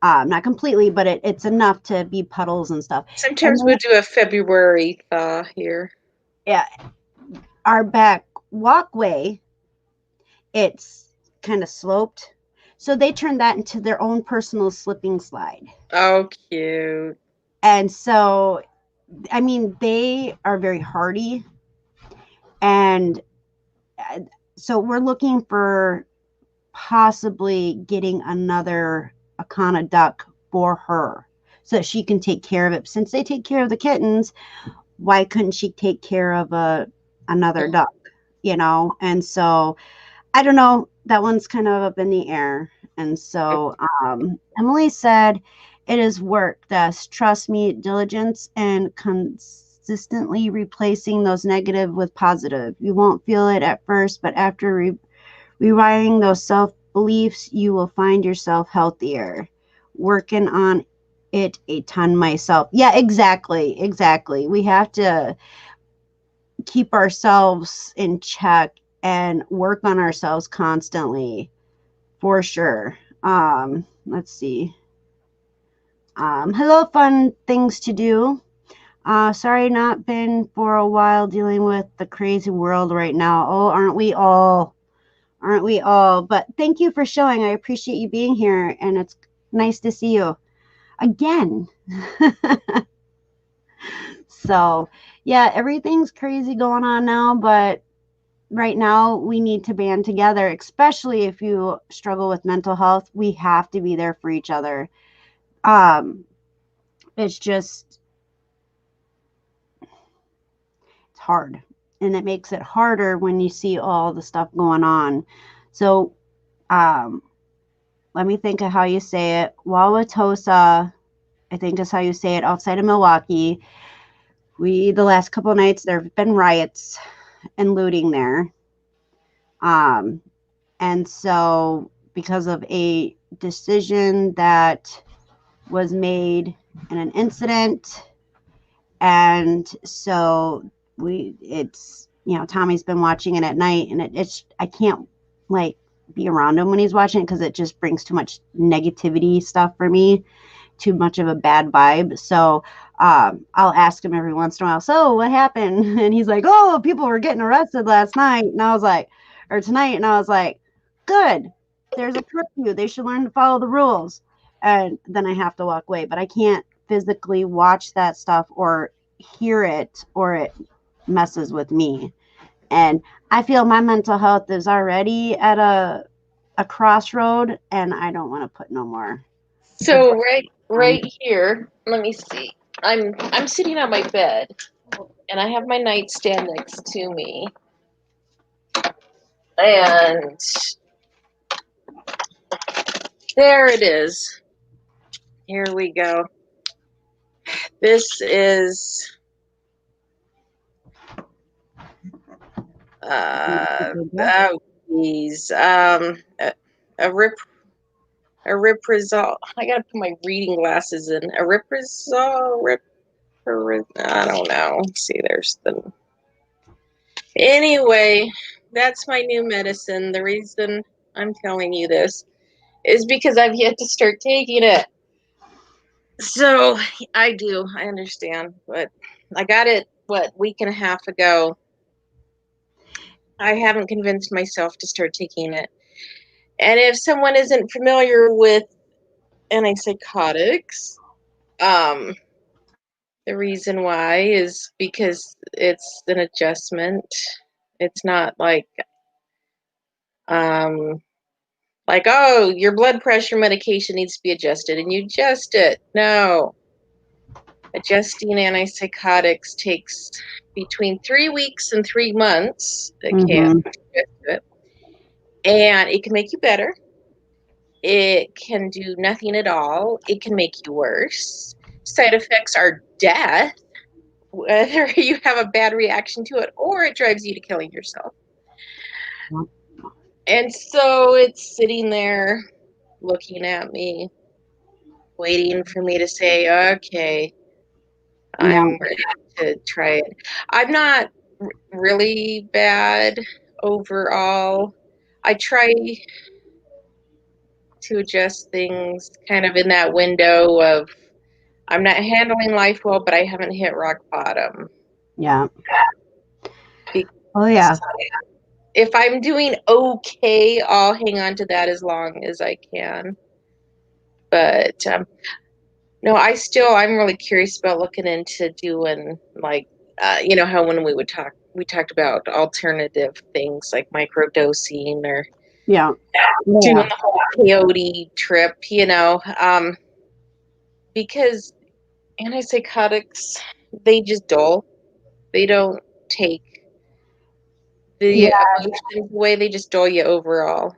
not completely, but it's enough to be puddles and stuff. Sometimes we'll do a February thaw here. Yeah, our back walkway, it's kind of sloped, so they turned that into their own personal slipping slide. Oh, cute. And so, I mean, they are very hardy. And so we're looking for possibly getting another Akana duck for her so that she can take care of it. Since they take care of the kittens, why couldn't she take care of another duck, And so, I don't know. That one's kind of up in the air. And so Emily said, it is work, Des. Trust me, diligence and consistently replacing those negative with positive. You won't feel it at first, but after rewiring those self-beliefs, you will find yourself healthier. Working on it a ton myself. Yeah, exactly. We have to keep ourselves in check and work on ourselves constantly, for sure. Let's see. Hello, fun things to do. Sorry, not been for a while, dealing with the crazy world right now. Oh, aren't we all? Aren't we all? But thank you for showing. I appreciate you being here, and it's nice to see you again. So, yeah, everything's crazy going on now, but right now we need to band together, especially if you struggle with mental health. We have to be there for each other. It's just, it's hard, and it makes it harder when you see all the stuff going on. So, um, let me think of how you say it. Wauwatosa, I think is how you say it, outside of Milwaukee. The last couple of nights, there have been riots and looting there. Um, and so, because of a decision that was made in an incident, and so it's, Tommy's been watching it at night, and it's, I can't like be around him when he's watching it because it just brings too much negativity stuff for me, too much of a bad vibe. So I'll ask him every once in a while, so what happened? And he's like, oh, people were getting arrested last night. And I was like, or tonight. And I was like, good. There's a curfew. They should learn to follow the rules. And then I have to walk away. But I can't physically watch that stuff or hear it, or it messes with me. And I feel my mental health is already at a crossroad, and I don't want to put no more. So right here, let me see. I'm sitting on my bed, and I have my nightstand next to me, and there it is. Here we go. This is oh geez, a reprisal. I gotta put my reading glasses in. A reprisal. I don't know. Let's see, there's the. Anyway, that's my new medicine. The reason I'm telling you this is because I've yet to start taking it. So I understand, but I got it, week and a half ago. I haven't convinced myself to start taking it. And if someone isn't familiar with antipsychotics, the reason why is because it's an adjustment. It's not like, oh, your blood pressure medication needs to be adjusted and you adjust it. No. Adjusting antipsychotics takes between 3 weeks and 3 months. It can't adjust it. And it can make you better. It can do nothing at all. It can make you worse. Side effects are death, whether you have a bad reaction to it or it drives you to killing yourself. And so it's sitting there looking at me, waiting for me to say, okay, I'm ready to try it. I'm not really bad overall. I try to adjust things kind of in that window of I'm not handling life well, but I haven't hit rock bottom. Yeah. Oh, yeah. If I'm doing okay, I'll hang on to that as long as I can. But no, I'm really curious about looking into doing like, how when we talked about alternative things like microdosing or doing the whole peyote trip, because antipsychotics, they just dull. They don't take the emotions away. They just dull you overall.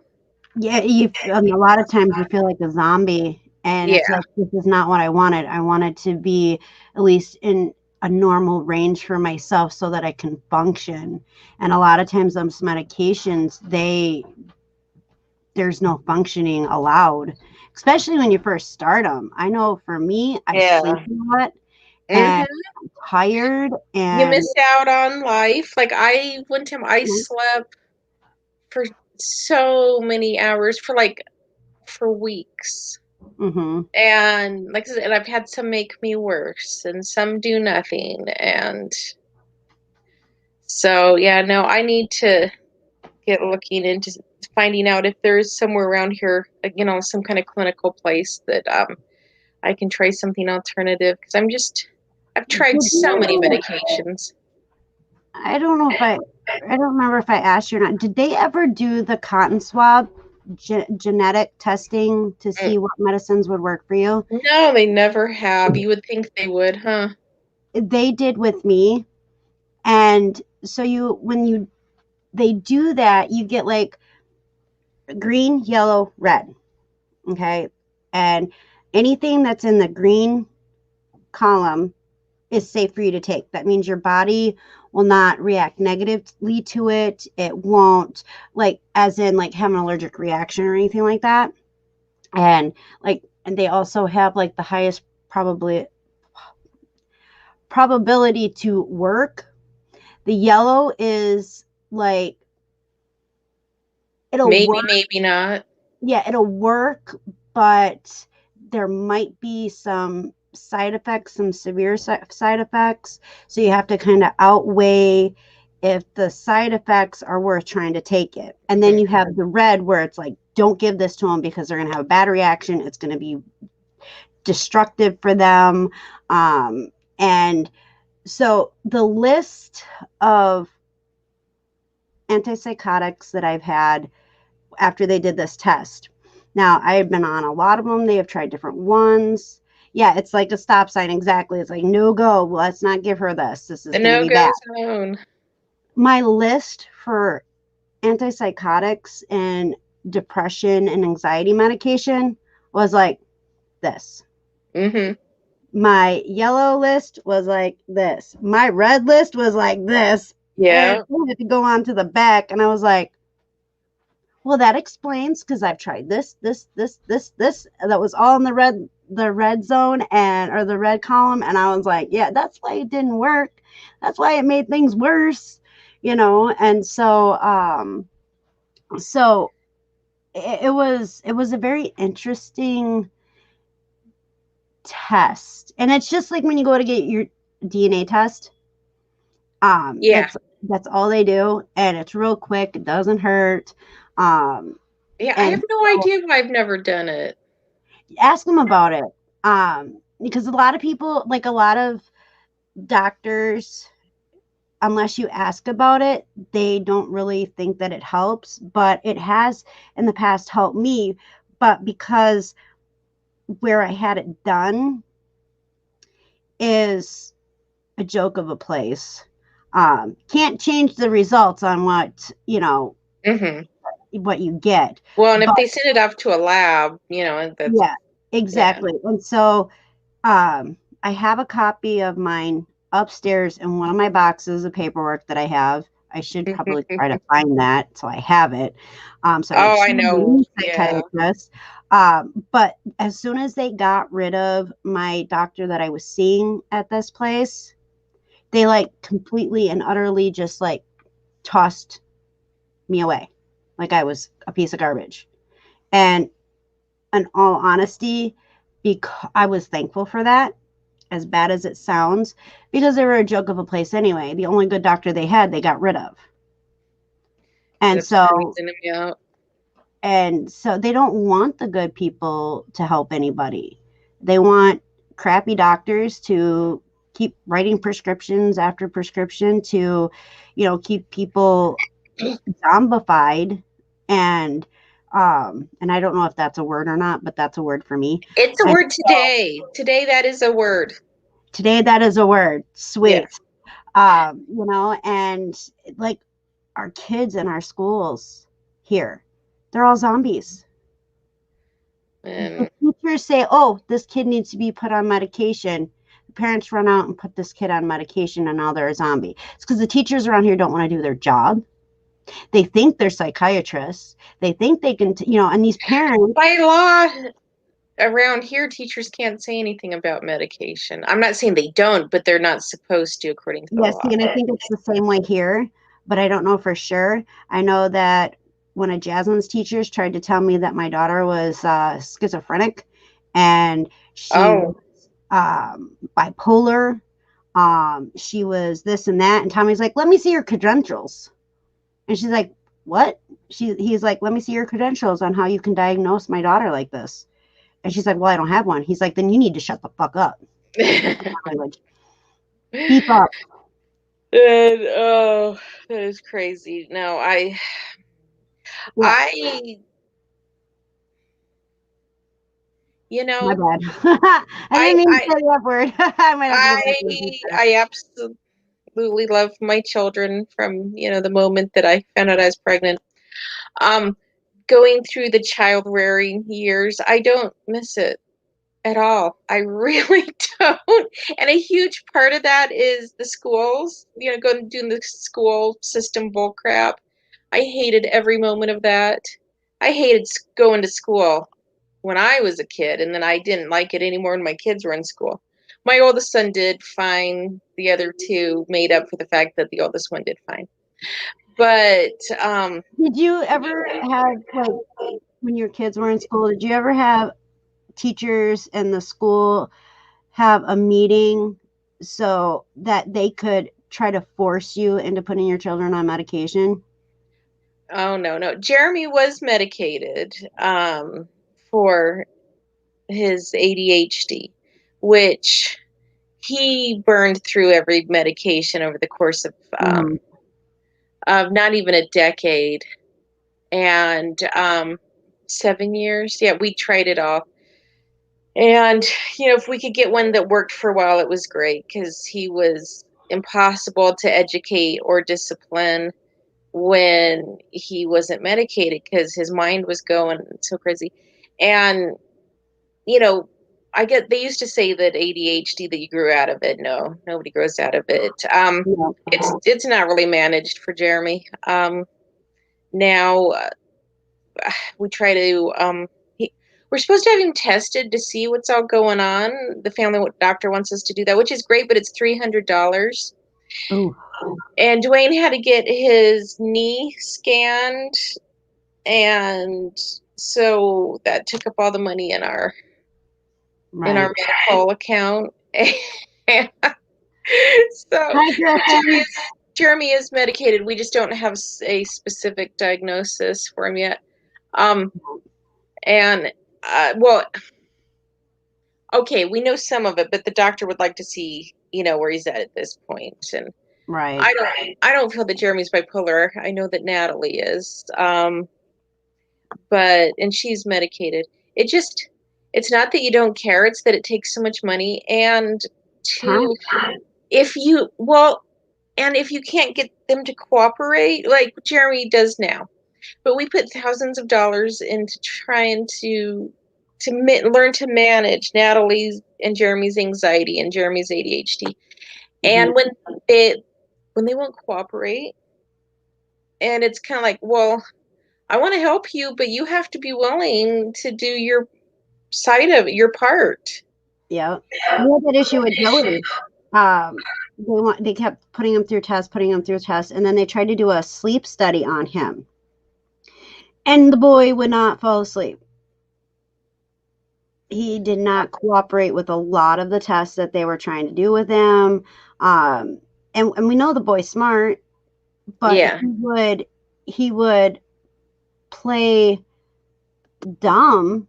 Yeah, a lot of times you feel like a zombie, and it's like, this is not what I wanted. I wanted to be at least in a normal range for myself so that I can function. And a lot of times those medications, there's no functioning allowed, especially when you first start them. I know for me, I sleep a lot and I'm tired, You and miss out on life. Like one time I slept for so many hours for weeks. And like I said, I've had some make me worse and some do nothing. And so, yeah, no, I need to get looking into finding out if there is somewhere around here, some kind of clinical place that I can try something alternative, because I've tried so many medications. I don't know if I don't remember if I asked you or not. Did they ever do the cotton swab genetic testing to see what medicines would work for you? No, they never have. You would think they would, huh? They did with me. And so they do that, you get like green, yellow, red. Okay. And anything that's in the green column is safe for you to take. That means your body will not react negatively to it. It won't, like, as in like have an allergic reaction or anything like that. And they also have like the highest probability to work. The yellow is like, it'll work. Maybe not. Yeah, it'll work, but there might be some side effects, some severe side effects. So you have to kind of outweigh if the side effects are worth trying to take it. And then you have the red where it's like, don't give this to them because they're going to have a bad reaction. It's going to be destructive for them. And so the list of antipsychotics that I've had after they did this test. Now, I have been on a lot of them. They have tried different ones. Yeah, it's like a stop sign. Exactly. It's like, no go. Let's not give her this. This is going to be bad. Zone. My list for antipsychotics and depression and anxiety medication was like this. My yellow list was like this. My red list was like this. Yeah. And I had to go on to the back, and I was like, well, that explains, because I've tried this. That was all in the red zone or the red column. And I was like, yeah, that's why it didn't work. That's why it made things worse, And so, it was a very interesting test. And it's just like when you go to get your DNA test. Yeah. That's all they do. And it's real quick. It doesn't hurt. Yeah, I have no idea why I've never done it. Ask them about it. Because a lot of people, like a lot of doctors, unless you ask about it, they don't really think that it helps. But it has in the past helped me. But because where I had it done is a joke of a place. Can't change the results on what, what you get. Well, and if they send it off to a lab, that's... Yeah, exactly. Yeah. And so I have a copy of mine upstairs in one of my boxes of paperwork that I have. I should probably try to find that so I have it. I know. Psychiatrist. But as soon as they got rid of my doctor that I was seeing at this place, they like completely and utterly just like tossed me away. Like I was a piece of garbage. And in all honesty, because I was thankful for that, as bad as it sounds, because they were a joke of a place anyway. The only good doctor they had, they got rid of. And so they don't want the good people to help anybody. They want crappy doctors to keep writing prescriptions after prescription to, keep people zombified. And I don't know if that's a word or not, but that's a word for me. It's a word today. Today, that is a word. Today, that is a word. Sweet. Yeah. And like our kids in our schools here, they're all zombies. The teachers say, oh, this kid needs to be put on medication. The parents run out and put this kid on medication, and now they're a zombie. It's because the teachers around here don't want to do their job. They think they're psychiatrists. They think they can, and these parents. By law, around here, teachers can't say anything about medication. I'm not saying they don't, but they're not supposed to, according to the Yes, law. and I think it's the same way here, but I don't know for sure. I know that one of Jasmine's teachers tried to tell me that my daughter was schizophrenic, and she was bipolar. She was this and that, and Tommy's like, "Let me see your credentials," and she's like, "What?" He's like, "Let me see your credentials on how you can diagnose my daughter like this," and she's like, "Well, I don't have one." He's like, "Then you need to shut the fuck up." Keep up. And, oh, that is crazy. No, you My know, bad. I didn't mean to say that word. I might have to go back to the future. I absolutely love my children from, the moment that I found out I was pregnant. Going through the child rearing years, I don't miss it at all. I really don't. And a huge part of that is the schools, going doing the school system bull crap. I hated every moment of that. I hated going to school when I was a kid, and then I didn't like it anymore when my kids were in school. My oldest son did fine. The other two made up for the fact that the oldest one did fine. But did you ever have, like, when your kids were in school, did you ever have teachers in the school have a meeting so that they could try to force you into putting your children on medication? oh no. Jeremy was medicated for his ADHD, which he burned through every medication over the course of not even a decade, and 7 years. Yeah, we tried it all. And, if we could get one that worked for a while, it was great, because he was impossible to educate or discipline when he wasn't medicated, because his mind was going so crazy. And, you know, they used to say that ADHD, that you grew out of it. No, nobody grows out of it. No. It's not really managed for Jeremy. Now we try to we're supposed to have him tested to see what's all going on. The family doctor wants us to do that, which is great, but it's $300. Oh, And Dwayne had to get his knee scanned, and so that took up all the money in our right. medical account. So Hi, Griffin. Jeremy is medicated. We just don't have a specific diagnosis for him yet. And well, okay, we know some of it, but the doctor would like to see, where he's at this point. And Right. I don't feel that Jeremy's bipolar. I know that Natalie is. And she's medicated. It's not that you don't care, it's that it takes so much money. And Huh? if you, and if you can't get them to cooperate, like Jeremy does now, but we put thousands of dollars into trying to learn to manage Natalie's and Jeremy's anxiety and Jeremy's ADHD. And when they won't cooperate, and it's kind of like, well, I want to help you, but you have to be willing to do your side of your part. Yeah. We had that issue with Joey. They kept putting him through tests, and then they tried to do a sleep study on him. And the boy would not fall asleep. He did not cooperate with a lot of the tests that they were trying to do with him. And we know the boy's smart, but Yeah. he would play dumb,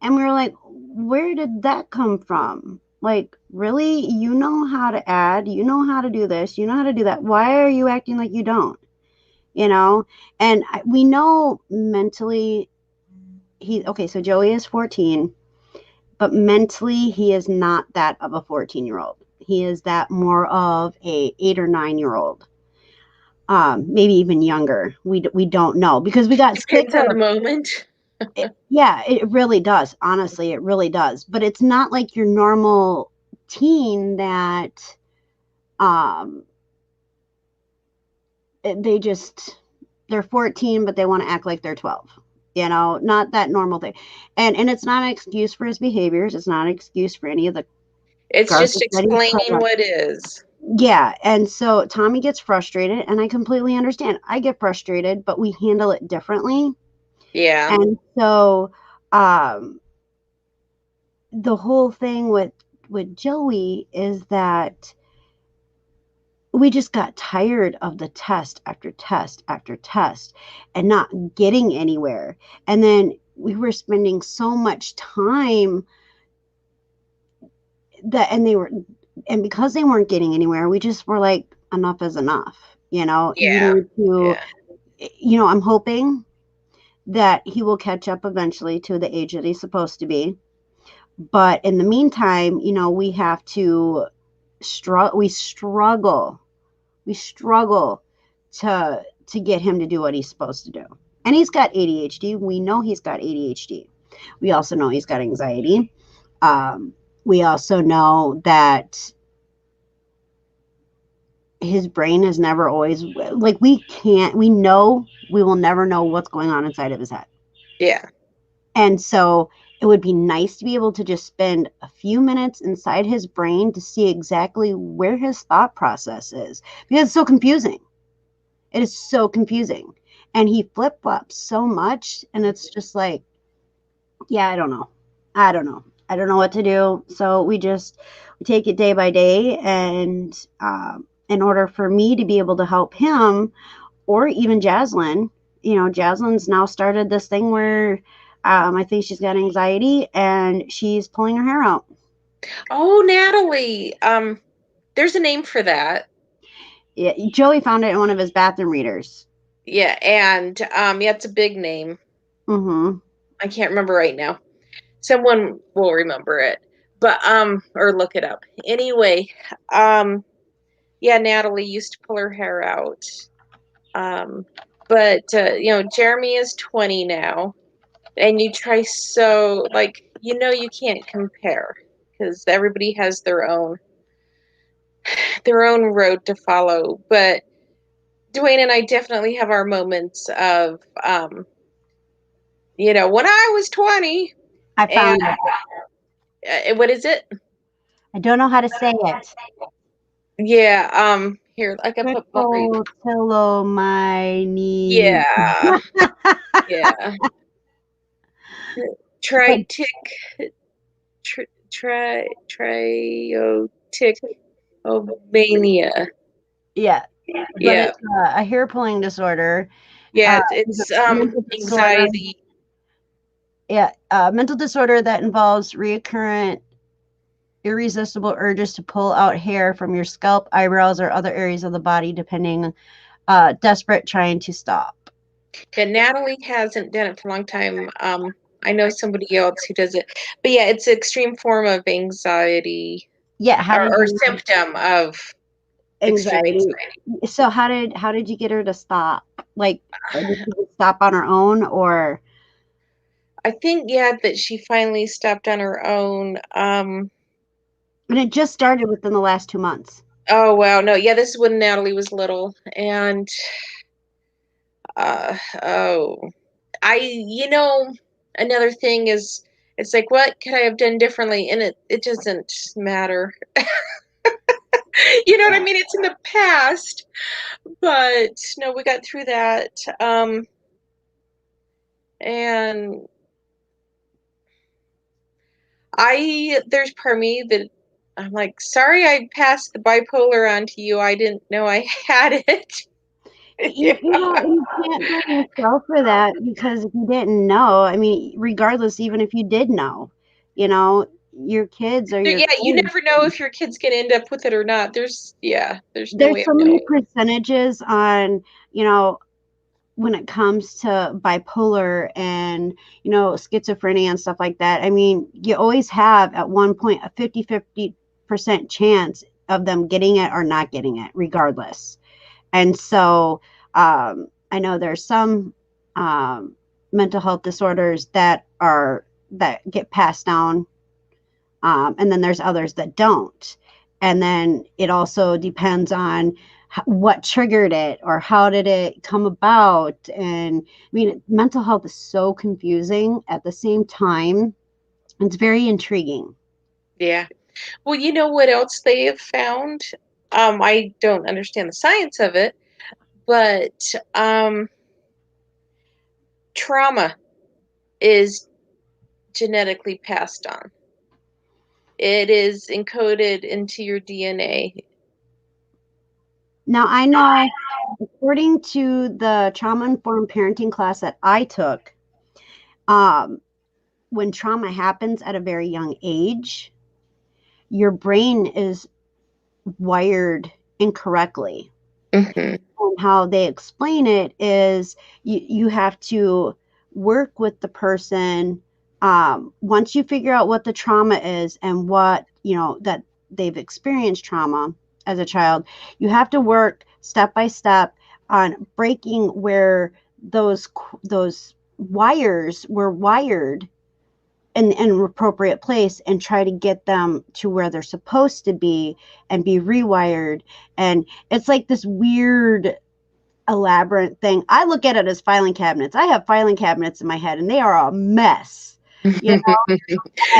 and we were like, where did that come from? Like, really? You know how to add, you know how to do this, you know how to do that. Why are you acting like you don't? And we know mentally so Joey is 14, but mentally he is not that of a 14-year-old. He is that more of a 8 or 9-year-old. Maybe even younger. We don't know, because we got Depends on the moment. Yeah, it really does. Honestly, it really does. But it's not like your normal teen that they just they're 14, but they want to act like they're 12. You know, not that normal thing. And it's not an excuse for his behaviors. It's not an excuse for any of the It's garbage just that he put explaining up. what is. Yeah, and so Tommy gets frustrated, and I completely understand. I get frustrated, but we handle it differently. Yeah. And so the whole thing with Joey is that we just got tired of the test after test after test and not getting anywhere. And then we were spending so much time and because they weren't getting anywhere, we just were like, enough is enough. You know, you Yeah. need to, Yeah. I'm hoping that he will catch up eventually to the age that he's supposed to be. But in the meantime, we have to we struggle to get him to do what he's supposed to do. And he's got ADHD. We know he's got ADHD. We also know he's got anxiety. We also know that his brain is never always like we will never know what's going on inside of his head. Yeah. And so it would be nice to be able to just spend a few minutes inside his brain to see exactly where his thought process is, because it's so confusing. It is so confusing. And he flip-flops so much, and it's just like, yeah, I don't know. I don't know what to do. So we take it day by day. And in order for me to be able to help him, or even Jaslyn, Jaslyn's now started this thing where I think she's got anxiety and she's pulling her hair out. Oh, Natalie. There's a name for that. Yeah, Joey found it in one of his bathroom readers. Yeah, and yeah, it's a big name. Mm-hmm. I can't remember right now. Someone will remember it, but or look it up. Anyway, yeah, Natalie used to pull her hair out. But Jeremy is 20 now, and you try so you can't compare because everybody has their own road to follow. But Dwayne and I definitely have our moments of when I was 20. I found And it. What is it? I don't know how to say it. Yeah, here, I can put Pillow my knee. Yeah. Yeah. Trioticomania. Yeah. But Yeah. it's a hair pulling disorder. Yeah, it's mental disorder. anxiety. Yeah, mental disorder that involves recurrent, irresistible urges to pull out hair from your scalp, eyebrows, or other areas of the body, depending, desperate, trying to stop. Yeah, Natalie hasn't done it for a long time. I know somebody else who does it, but yeah, it's an extreme form of anxiety. Yeah, or symptom of extreme anxiety. anxiety. So how did you get her to stop? Like, did she stop on her own, or? I think that she finally stopped on her own. And it just started within the last 2 months. Oh wow, no, yeah, this is when Natalie was little, and another thing is, it's like, what could I have done differently? And it doesn't matter. You know what I mean? It's in the past, but no, we got through that. And there's part of me that I'm like, sorry, I passed the bipolar on to you. I didn't know I had it. You can't blame yourself for that, because if you didn't know, I mean, regardless, even if you did know, your kids are your Yeah, kids. you never know if your kid's gonna end up with it or not. There's no way There's so of many knowing. percentages on, when it comes to bipolar and, schizophrenia and stuff like that. I mean, you always have at one point a 50% chance of them getting it or not getting it, regardless. And so I know there's some mental health disorders that get passed down, and then there's others that don't. And then it also depends on what triggered it or how did it come about. And I mean, mental health is so confusing. At the same time, it's very intriguing. Yeah. Well, you know what else they have found? I don't understand the science of it, but trauma is genetically passed on. It is encoded into your DNA. Now, I know, according to the trauma informed parenting class that I took, um, when trauma happens at a very young age, your brain is wired incorrectly. Mm-hmm. And how they explain it is you have to work with the person. Once you figure out what the trauma is and what, that they've experienced trauma as a child, you have to work step by step on breaking where those wires were wired in an appropriate place and try to get them to where they're supposed to be and be rewired. And it's like this weird elaborate thing. I look at it as filing cabinets. I have filing cabinets in my head and they are a mess, and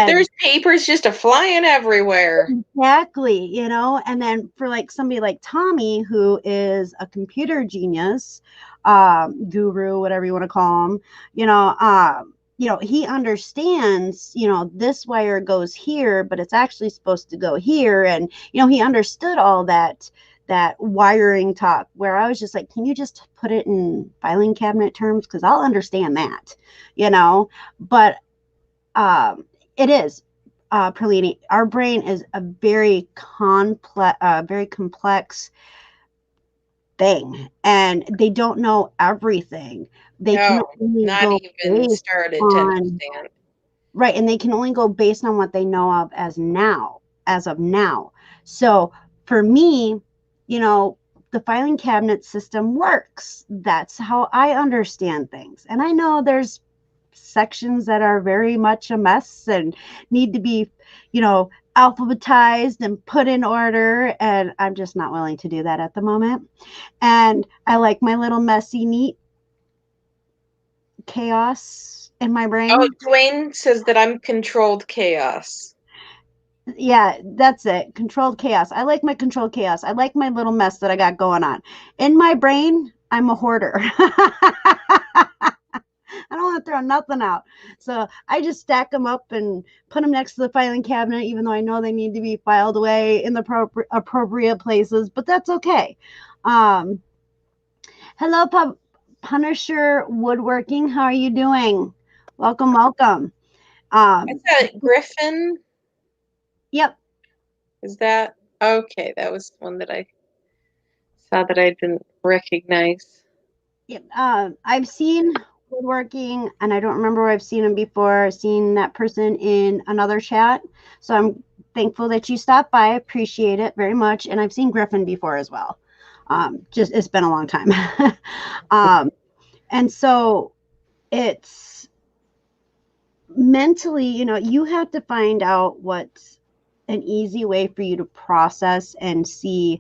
There's papers just a flying everywhere. exactly, and then for like somebody like Tommy, who is a computer genius, guru, whatever you want to call him, he understands, this wire goes here, but it's actually supposed to go here. And, he understood all that wiring talk, where I was just like, can you just put it in filing cabinet terms? Because I'll understand that, but it is, Perlini, our brain is a very complex thing, and they don't know everything. They can No, only not go even based started to on understand. right, and they can only go based on what they know of as of now. So for me, the filing cabinet system works. That's how I understand things. And I know there's sections that are very much a mess and need to be, alphabetized and put in order. And I'm just not willing to do that at the moment. And I like my little messy, neat chaos in my Oh, brain. Dwayne says that I'm controlled chaos. Yeah, that's it. Controlled chaos. I like my controlled chaos. I like my little mess that I got going on. In my brain, I'm a hoarder. I don't want to throw nothing out. So I just stack them up and put them next to the filing cabinet, even though I know they need to be filed away in the appropriate places, but that's okay. Um, hello, Punisher Woodworking. How are you doing? Welcome, welcome. I Um, thought Griffin, yep. is that? Okay, that was one that I saw that I didn't recognize. Yep. I've seen woodworking, and I don't remember where I've seen him before. I've seen that person in another chat, so I'm thankful that you stopped by. I appreciate it very much, and I've seen Griffin before as well. Just it's been a long time, and so it's mentally, you have to find out what's an easy way for you to process and see,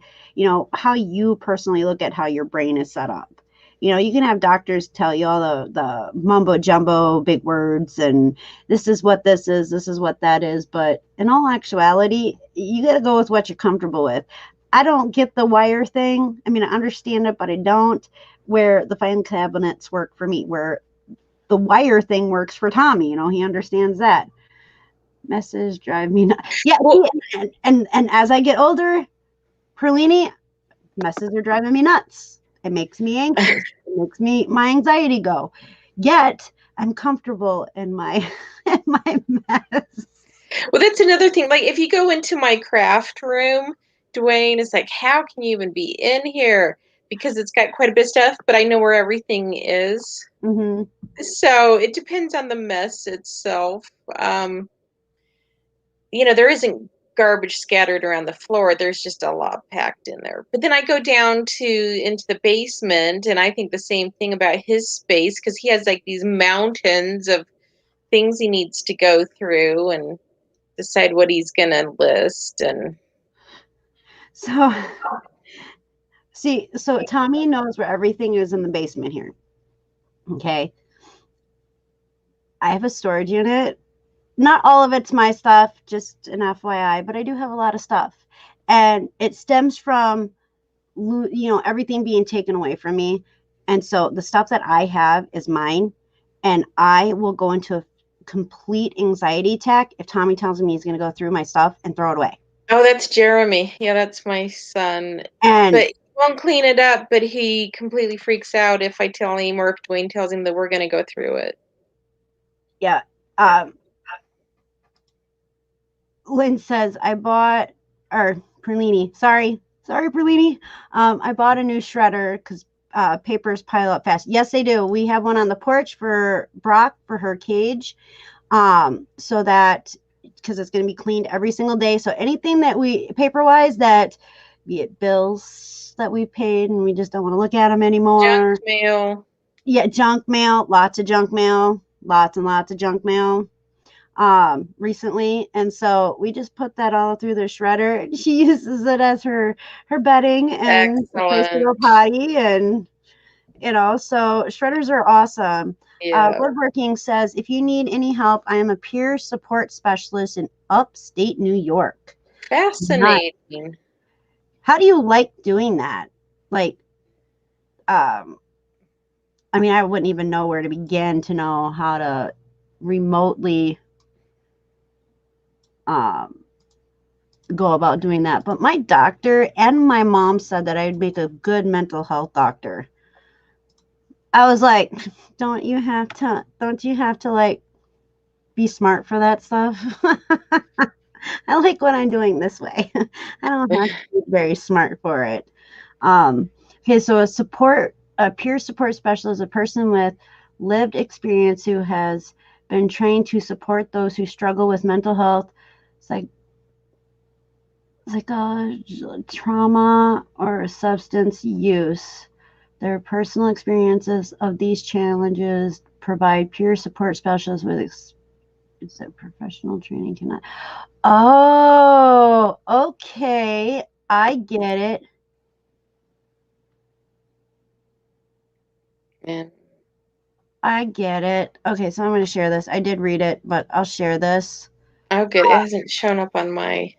how you personally look at how your brain is set up. You can have doctors tell you all the mumbo jumbo big words and this is what this is what that is. But in all actuality, you got to go with what you're comfortable with. I don't get the wire thing. I mean, I understand it, but I don't. Where the filing cabinets work for me, where the wire thing works for Tommy, he understands that. Messes drive me nuts. Yeah, Well, and as I get older, Perlini, messes are driving me nuts. It makes me anxious. It makes my anxiety go. Yet I'm comfortable in my in my mess. well, that's another thing. Like, if you go into my craft room, Dwayne is like, "How can you even be in here?" Because it's got quite a bit of stuff, but I know where everything is. Mm-hmm. So it depends on the mess itself. Um, there isn't garbage scattered around the floor. There's just a lot packed in there. But then I go down into the basement, and I think the same thing about his space because he has like these mountains of things he needs to go through and decide what he's gonna list. And So See, so Tommy knows where everything is in the basement here. Okay. I have a storage unit. Not all of it's my stuff, just an FYI, but I do have a lot of stuff. And it stems from, everything being taken away from me. And so the stuff that I have is mine. And I will go into a complete anxiety attack if Tommy tells me he's going to go through my stuff and throw it away. Oh, that's Jeremy. Yeah, that's my son. And But he won't clean it up, but he completely freaks out if I tell him or if Dwayne tells him that we're going to go through it. yeah, Lynn says, Perlini, sorry, Perlini. I bought a new shredder because papers pile up fast. Yes, they do. We have one on the porch for Brock for her cage. So that, because it's going to be cleaned every single day. So anything that paper-wise, that be it bills that we paid and we just don't want to look at them anymore. Junk mail. Yeah, junk mail, lots of junk mail, lots and lots of junk mail recently. And so we just put that all through the shredder. She uses it as her bedding and a place to go potty. And, so shredders are awesome. Yeah. Woodworking says, if you need any help, I am a peer support specialist in upstate New York. Fascinating. Nice. How do you like doing that? Like, I wouldn't even know where to begin to know how to remotely go about doing that. But my doctor and my mom said that I'd make a good mental health doctor. I was like, don't you have to like be smart for that stuff? I like what I'm doing this way. I don't have to be very smart for it. Okay, so a peer support specialist is a person with lived experience who has been trained to support those who struggle with mental health, trauma, or substance use. Their personal experiences of these challenges provide peer support specialists with professional training cannot. Oh, okay. I get it. Yeah. I get it. Okay, so I'm going to share this. I did read it, but I'll share this. Oh, good. It hasn't shown up on my.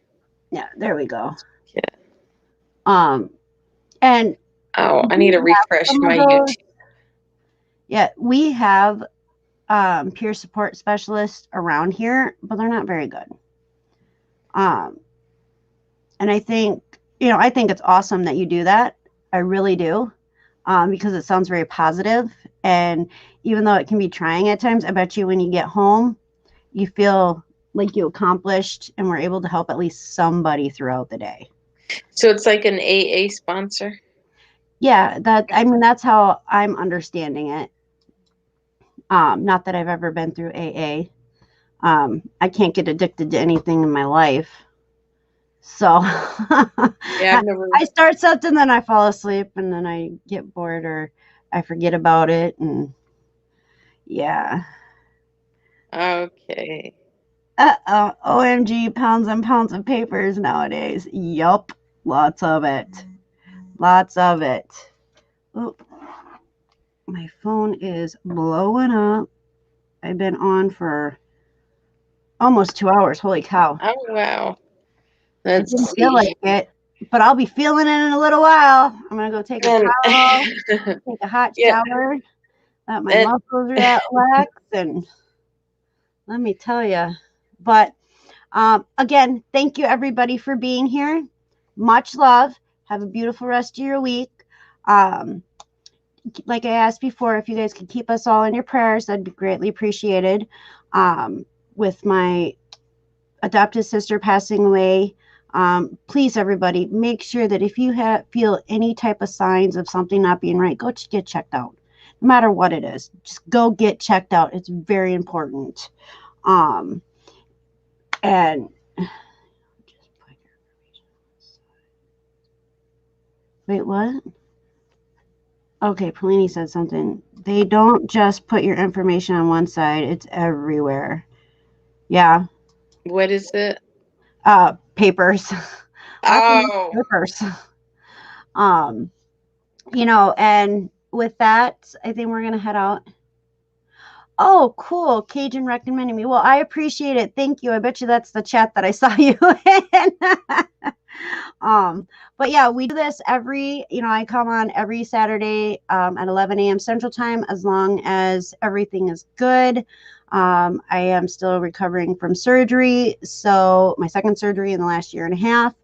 Yeah, there we go. Yeah. And I need to refresh my YouTube. Yeah, we have peer support specialists around here, but they're not very good. And I think it's awesome that you do that. I really do. Because it sounds very positive. And even though it can be trying at times, I bet you when you get home, you feel like you accomplished and were able to help at least somebody throughout the day. So it's like an AA sponsor? Yeah, that's how I'm understanding it. Not that I've ever been through AA. I can't get addicted to anything in my life. So yeah, I start something, then I fall asleep, and then I get bored or I forget about it. And yeah. Okay. OMG, pounds and pounds of papers nowadays. Yup. Lots of it. Lots of it. Oh, my phone is blowing up. I've been on for almost 2 hours. Holy cow. Oh, wow. It didn't feel like it, but I'll be feeling it in a little while. I'm going to go take a towel, take a hot shower, let my muscles relax, and let me tell you. But again, thank you everybody for being here. Much love. Have a beautiful rest of your week. Like I asked before, if you guys could keep us all in your prayers, that'd be greatly appreciated. With my adopted sister passing away, please, everybody, make sure that if you feel any type of signs of something not being right, go get checked out. No matter what it is, just go get checked out. It's very important. And wait, what? Okay, Polini said something. They don't just put your information on one side, it's everywhere. Yeah. What is it? Papers. Oh. Papers. And with that, I think we're going to head out. Oh, cool. Cajun recommending me. Well, I appreciate it. Thank you. I bet you that's the chat that I saw you in. But yeah, we do this I come on every Saturday at 11 a.m. Central Time, as long as everything is good. I am still recovering from surgery. So my second surgery in the last year and a half.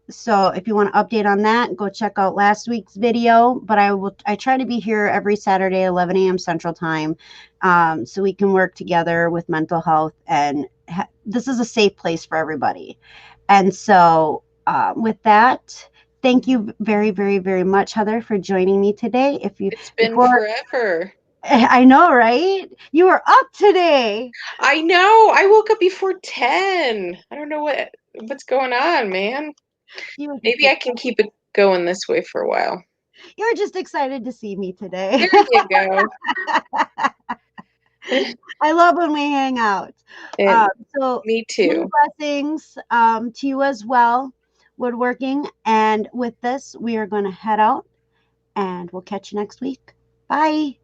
So if you want to update on that, go check out last week's video. But I try to be here every Saturday, 11 a.m. Central Time, so we can work together with mental health. And this is a safe place for everybody. And so with that, thank you very, very, very much, Heather, for joining me today. It's been forever. I know, right? You were up today. I know. I woke up before 10. I don't know what's going on, man. Maybe I can keep it going this way for a while. You're just excited to see me today. There you go. I love when we hang out. So me too. Blessings to you as well, woodworking. And with this, we are going to head out, and we'll catch you next week. Bye.